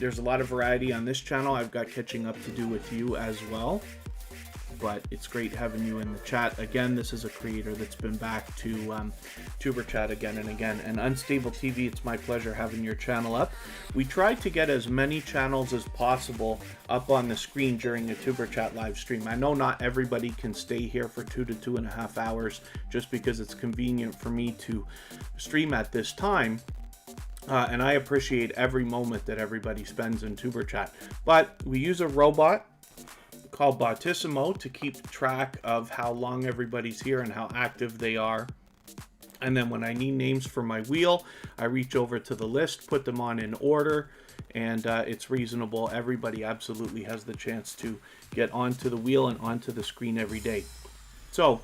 there's a lot of variety on this channel. I've got catching up to do with you as well. But it's great having you in the chat. Again, this is a creator that's been back to Tuber Chat again and again. And Unstable TV, it's my pleasure having your channel up. We tried to get as many channels as possible up on the screen during a Tuber Chat live stream. I know not everybody can stay here for 2 to 2.5 hours just because it's convenient for me to stream at this time. And I appreciate every moment that everybody spends in Tuber Chat. But we use a robot called Bottissimo to keep track of how long everybody's here and how active they are. And then when I need names for my wheel, I reach over to the list, put them on in order, and it's reasonable. Everybody absolutely has the chance to get onto the wheel and onto the screen every day. So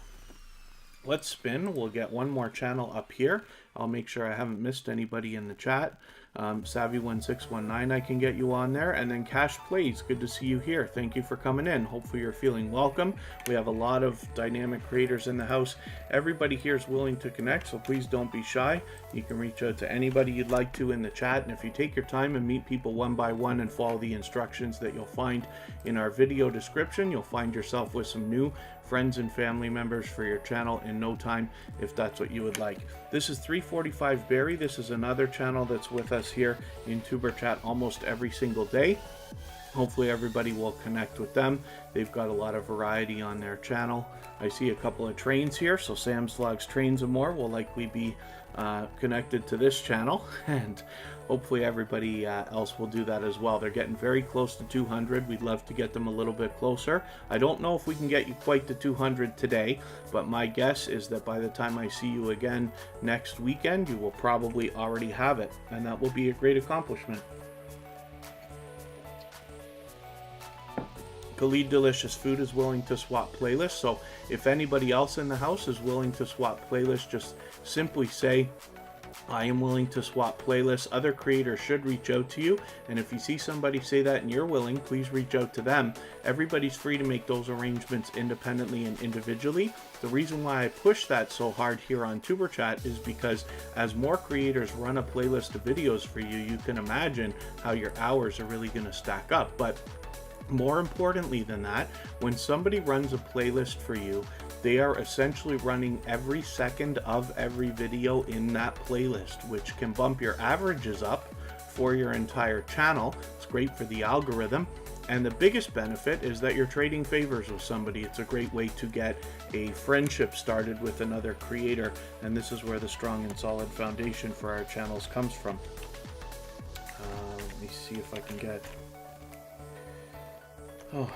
let's spin. We'll get one more channel up here. I'll make sure I haven't missed anybody in the chat. Savvy1619, I can get you on there. And then Cash Plays, good to see you here. Thank you for coming in. Hopefully you're feeling welcome. We have a lot of dynamic creators in the house. Everybody here is willing to connect, so please don't be shy. You can reach out to anybody you'd like to in the chat, and if you take your time and meet people one by one and follow the instructions that you'll find in our video description, you'll find yourself with some new friends and family members for your channel in no time, if that's what you would like. This is 345 Barry. This is another channel that's with us here in Tuber Chat almost every single day. Hopefully everybody will connect with them. They've got a lot of variety on their channel. I see a couple of trains here, so Sam's Vlogs Trains and More will likely be connected to this channel, and hopefully everybody else will do that as well. They're getting very close to 200. We'd love to get them a little bit closer. I don't know if we can get you quite to 200 today, but my guess is that by the time I see you again next weekend, you will probably already have it, and that will be a great accomplishment. Khalid Delicious Food is willing to swap playlists, so if anybody else in the house is willing to swap playlists, just simply say, I am willing to swap playlists. Other creators should reach out to you, and if you see somebody say that and you're willing, please reach out to them. Everybody's free to make those arrangements independently and individually. The reason why I push that so hard here on Tuber Chat is because as more creators run a playlist of videos for you, you can imagine how your hours are really going to stack up. But more importantly than that, when somebody runs a playlist for you, they are essentially running every second of every video in that playlist, which can bump your averages up for your entire channel. It's great for the algorithm. And the biggest benefit is that you're trading favors with somebody. It's a great way to get a friendship started with another creator. And this is where the strong and solid foundation for our channels comes from. Let me see if I can get... Oh,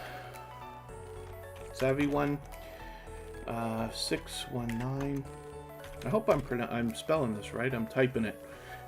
Savvy1619. I hope I'm spelling this right. I'm typing it.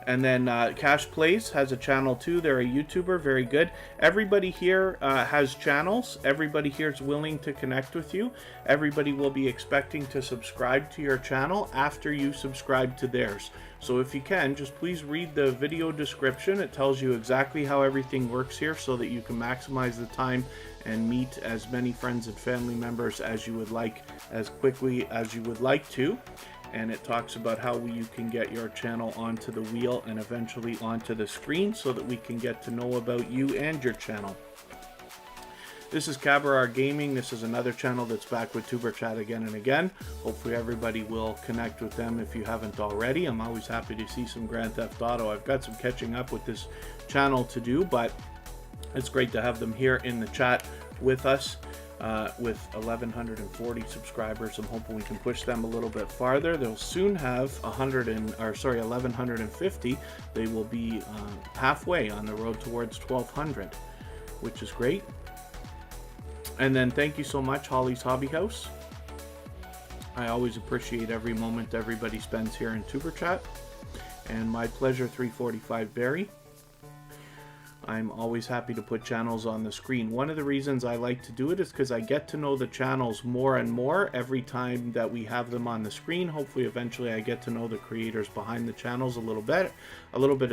And then Cash Plays has a channel too. They're a YouTuber, very good. Everybody here has channels. Everybody here is willing to connect with you. Everybody will be expecting to subscribe to your channel after you subscribe to theirs. So if you can, just please read the video description. It tells you exactly how everything works here so that you can maximize the time and meet as many friends and family members as you would like, as quickly as you would like to. And it talks about how you can get your channel onto the wheel and eventually onto the screen so that we can get to know about you and your channel. This is Cabarar Gaming. This is another channel that's back with Tuber Chat again and again. Hopefully everybody will connect with them if you haven't already. I'm always happy to see some Grand Theft Auto. I've got some catching up with this channel to do, but it's great to have them here in the chat with us. With 1,140 subscribers, I'm hoping we can push them a little bit farther. They'll soon have 1,150. They will be halfway on the road towards 1,200, which is great. And then thank you so much, Holly's Hobby House. I always appreciate every moment everybody spends here in Tuber Chat. And my pleasure, 345 Barry. I'm always happy to put channels on the screen. One of the reasons I like to do it is because I get to know the channels more and more every time that we have them on the screen. Hopefully eventually I get to know the creators behind the channels a little bit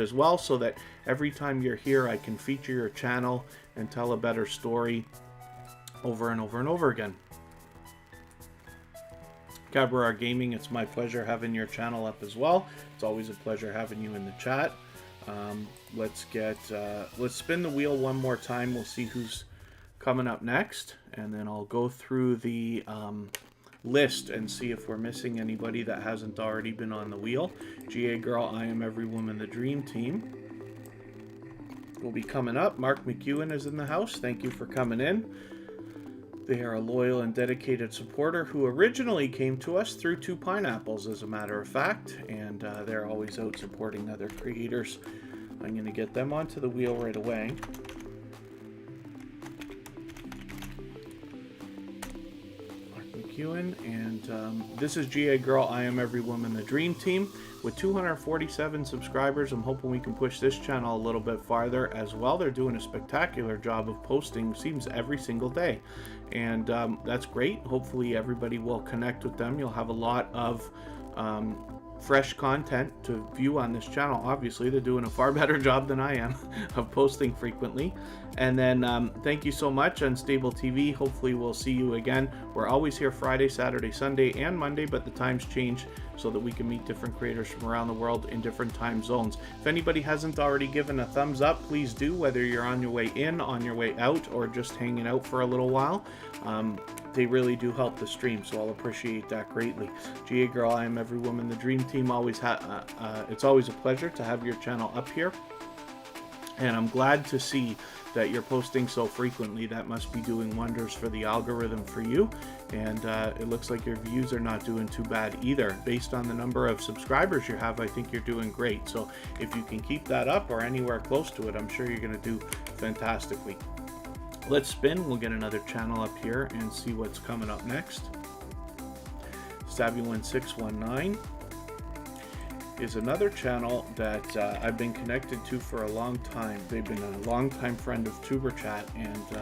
as well, so that every time you're here I can feature your channel and tell a better story over and over and over again. Cabarar Gaming, it's my pleasure having your channel up as well. It's always a pleasure having you in the chat. Let's spin the wheel one more time. We'll see who's coming up next, and then I'll go through the list and see if we're missing anybody that hasn't already been on the wheel. GA Girl, I Am Every Woman, the Dream Team will be coming up. Mark McEwen is in the house. Thank you for coming in. They are a loyal and dedicated supporter who originally came to us through Two Pineapples, as a matter of fact, and they're always out supporting other creators. I'm going to get them onto the wheel right away. Mark McEwen, and this is GA Girl, I Am Every Woman, the Dream Team. With 247 subscribers, I'm hoping we can push this channel a little bit farther as well. They're doing a spectacular job of posting, seems every single day. And that's great. Hopefully everybody will connect with them. You'll have a lot of fresh content to view on this channel. Obviously, they're doing a far better job than I am of posting frequently. And then thank you so much, Unstable TV. Hopefully we'll see you again. We're always here Friday, Saturday, Sunday, and Monday, but the times change so that we can meet different creators from around the world in different time zones. If anybody hasn't already given a thumbs up, please do, whether you're on your way in, on your way out, or just hanging out for a little while. They really do help the stream, so I'll appreciate that greatly. GA Girl, I am every woman the dream team. It's always a pleasure to have your channel up here, and I'm glad to see that you're posting so frequently. That must be doing wonders for the algorithm for you, and it looks like your views are not doing too bad either. Based on the number of subscribers you have, I think you're doing great. So if you can keep that up or anywhere close to it, I'm sure you're going to do fantastically. Let's spin. We'll get another channel up here and see what's coming up next. Savvy1619 is another channel that I've been connected to for a long time. They've been a long-time friend of Tuber Chat, and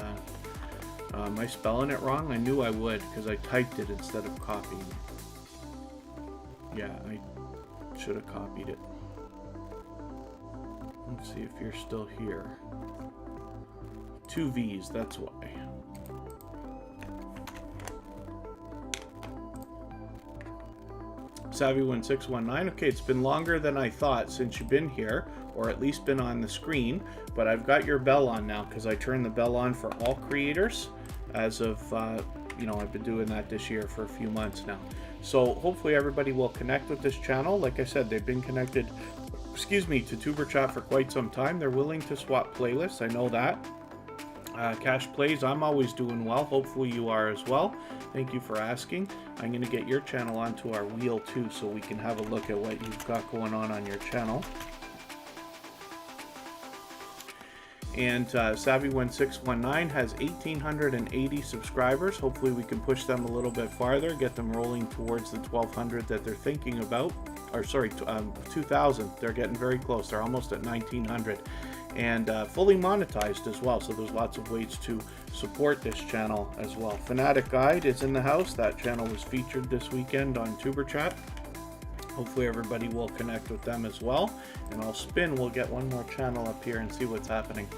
am I spelling it wrong? I knew I would because I typed it instead of copying it. Yeah, I should have copied it. Let's see if you're still here. 2 V's, that's why. Savvy1619. Okay, it's been longer than I thought since you've been here, or at least been on the screen, but I've got your bell on now because I turned the bell on for all creators as of, you know, I've been doing that this year for a few months now. So hopefully everybody will connect with this channel. Like I said, they've been connected, excuse me, to Tuber Chat for quite some time. They're willing to swap playlists, I know that. Cash plays, I'm always doing well. Hopefully you are as well. Thank you for asking. I'm going to get your channel onto our wheel too, so we can have a look at what you've got going on your channel. And Savvy1619 has 1,880 subscribers. Hopefully we can push them a little bit farther, get them rolling towards the 1,200 that they're thinking about. Or sorry, 2,000. They're getting very close. They're almost at 1,900. And fully monetized as well, so there's lots of ways to support this channel as well. Fanatic Guide is in the house. That channel was featured this weekend on Tuber Chat. Hopefully everybody will connect with them as well. And I'll spin. We'll get one more channel up here and see what's happening.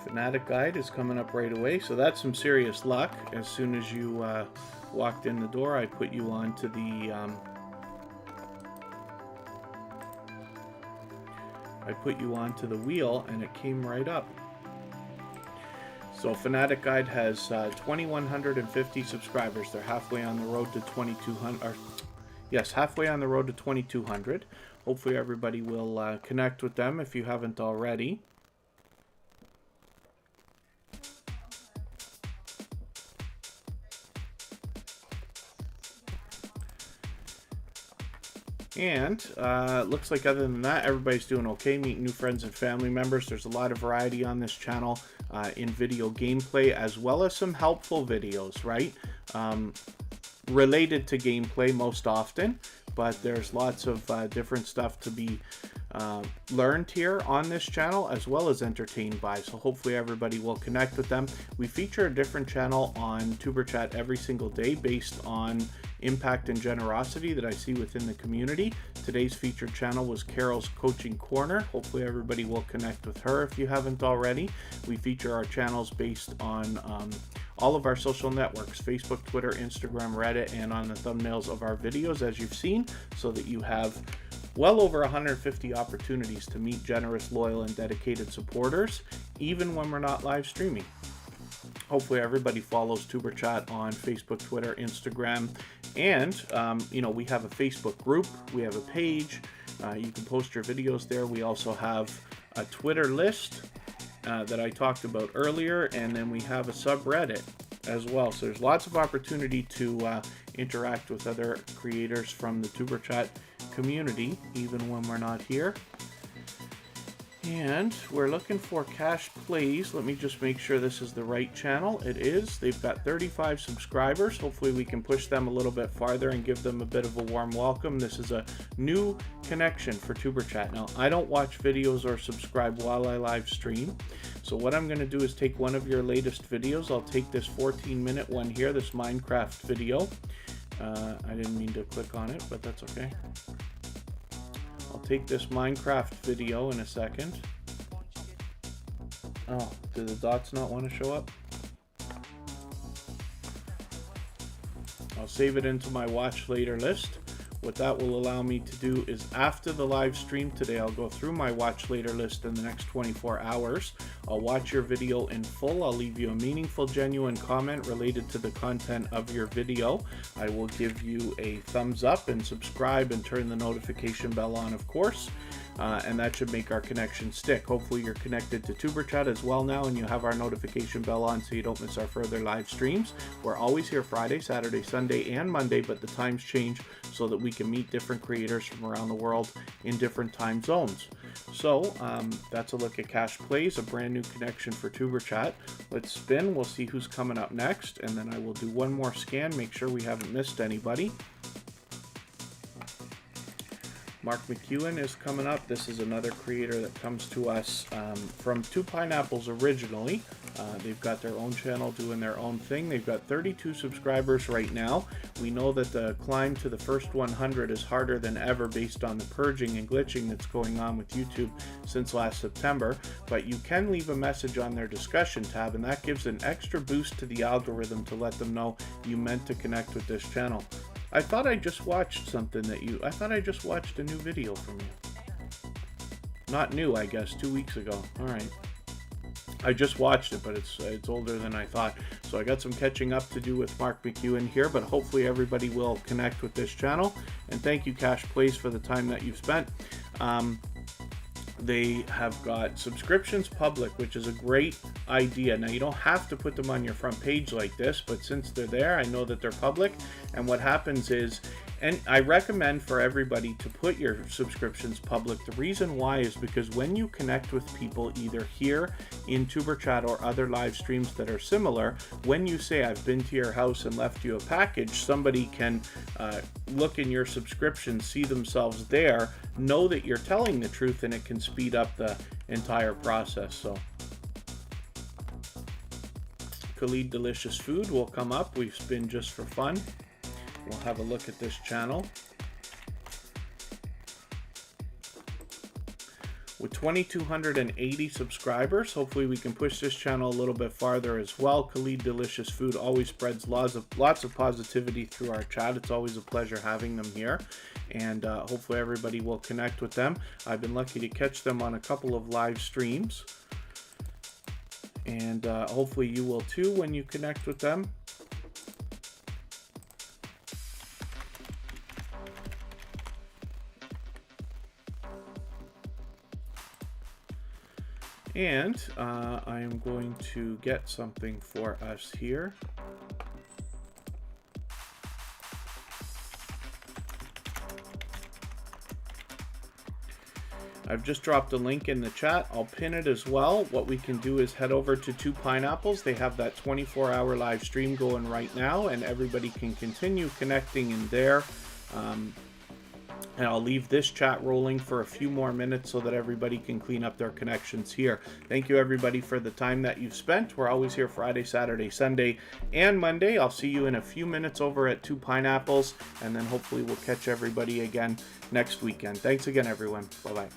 Fanatic Guide is coming up right away, so that's some serious luck. As soon as you walked in the door, I put you onto the wheel, and it came right up. So Fanatic Guide has 2,150 subscribers. They're halfway on the road to 2,200. Yes, halfway on the road to 2,200. Hopefully everybody will connect with them if you haven't already. And looks like other than that, everybody's doing okay, meeting new friends and family members. There's a lot of variety on this channel in video gameplay, as well as some helpful videos, right? Related to gameplay most often, but there's lots of different stuff to be learned here on this channel, as well as entertained by. So hopefully everybody will connect with them. We feature a different channel on Tuber Chat every single day based on impact and generosity that I see within the community. Today's featured channel was Carol's Coaching Corner. Hopefully everybody will connect with her if you haven't already. We feature our channels based on all of our social networks, Facebook, Twitter, Instagram, Reddit, and on the thumbnails of our videos, as you've seen, so that you have well over 150 opportunities to meet generous, loyal, and dedicated supporters, even when we're not live streaming. Hopefully everybody follows Tuber Chat on Facebook, Twitter, Instagram, and you know, we have a Facebook group, we have a page, you can post your videos there. We also have a Twitter list that I talked about earlier, and then we have a subreddit as well. So there's lots of opportunity to interact with other creators from the Tuber Chat community, even when we're not here. And we're looking for cash plays. Let me just make sure this is the right channel. It is. They've got 35 subscribers. Hopefully we can push them a little bit farther and give them a bit of a warm welcome. This is a new connection for Tuber Chat. Now, I don't watch videos or subscribe while I live stream. So what I'm going to do is take one of your latest videos. I'll take this 14-minute one here, this Minecraft video. I didn't mean to click on it, but that's okay. I'll take this Minecraft video in a second. Oh, do the dots not want to show up? I'll save it into my watch later list. What that will allow me to do is after the live stream today, I'll go through my watch later list in the next 24 hours. I'll watch your video in full. I'll leave you a meaningful, genuine comment related to the content of your video. I will give you a thumbs up and subscribe and turn the notification bell on, of course. And that should make our connection stick. Hopefully you're connected to Tuber Chat as well now, and you have our notification bell on so you don't miss our further live streams. We're always here Friday, Saturday, Sunday, and Monday, but the times change so that we can meet different creators from around the world in different time zones. So that's a look at Cash Plays, a brand new connection for Tuber Chat. Let's spin. We'll see who's coming up next, and then I will do one more scan, make sure we haven't missed anybody. Mark McEwen is coming up. This is another creator that comes to us from Two Pineapples originally. They've got their own channel doing their own thing. They've got 32 subscribers right now. We know that the climb to the first 100 is harder than ever based on the purging and glitching that's going on with YouTube since last September, but you can leave a message on their discussion tab, and that gives an extra boost to the algorithm to let them know you meant to connect with this channel. I thought I just watched something that I thought I just watched a new video from you. Not new, I guess, 2 weeks ago. All right. I just watched it, but it's older than I thought. So I got some catching up to do with Mark McEwen here, but hopefully everybody will connect with this channel. And thank you, Cash Plays, for the time that you've spent. They have got subscriptions public, which is a great idea. Now, you don't have to put them on your front page like this, but since they're there, I know that they're public. And what happens is, and I recommend for everybody to put your subscriptions public. The reason why is because when you connect with people either here in Tuber Chat or other live streams that are similar, when you say I've been to your house and left you a package, somebody can look in your subscription, see themselves there, know that you're telling the truth, and it can speed up the entire process. So Khalid Delicious Food will come up. We've spin just for fun. We'll have a look at this channel. With 2,280 subscribers, hopefully we can push this channel a little bit farther as well. Khalid Delicious Food always spreads lots of positivity through our chat. It's always a pleasure having them here, and hopefully everybody will connect with them. I've been lucky to catch them on a couple of live streams, and hopefully you will too when you connect with them. And I am going to get something for us here. I've just dropped a link in the chat. I'll pin it as well. What we can do is head over to Two Pineapples. They have that 24-hour live stream going right now, and everybody can continue connecting in there. And I'll leave this chat rolling for a few more minutes so that everybody can clean up their connections here. Thank you, everybody, for the time that you've spent. We're always here Friday, Saturday, Sunday, and Monday. I'll see you in a few minutes over at Two Pineapples, and then hopefully we'll catch everybody again next weekend. Thanks again, everyone. Bye-bye.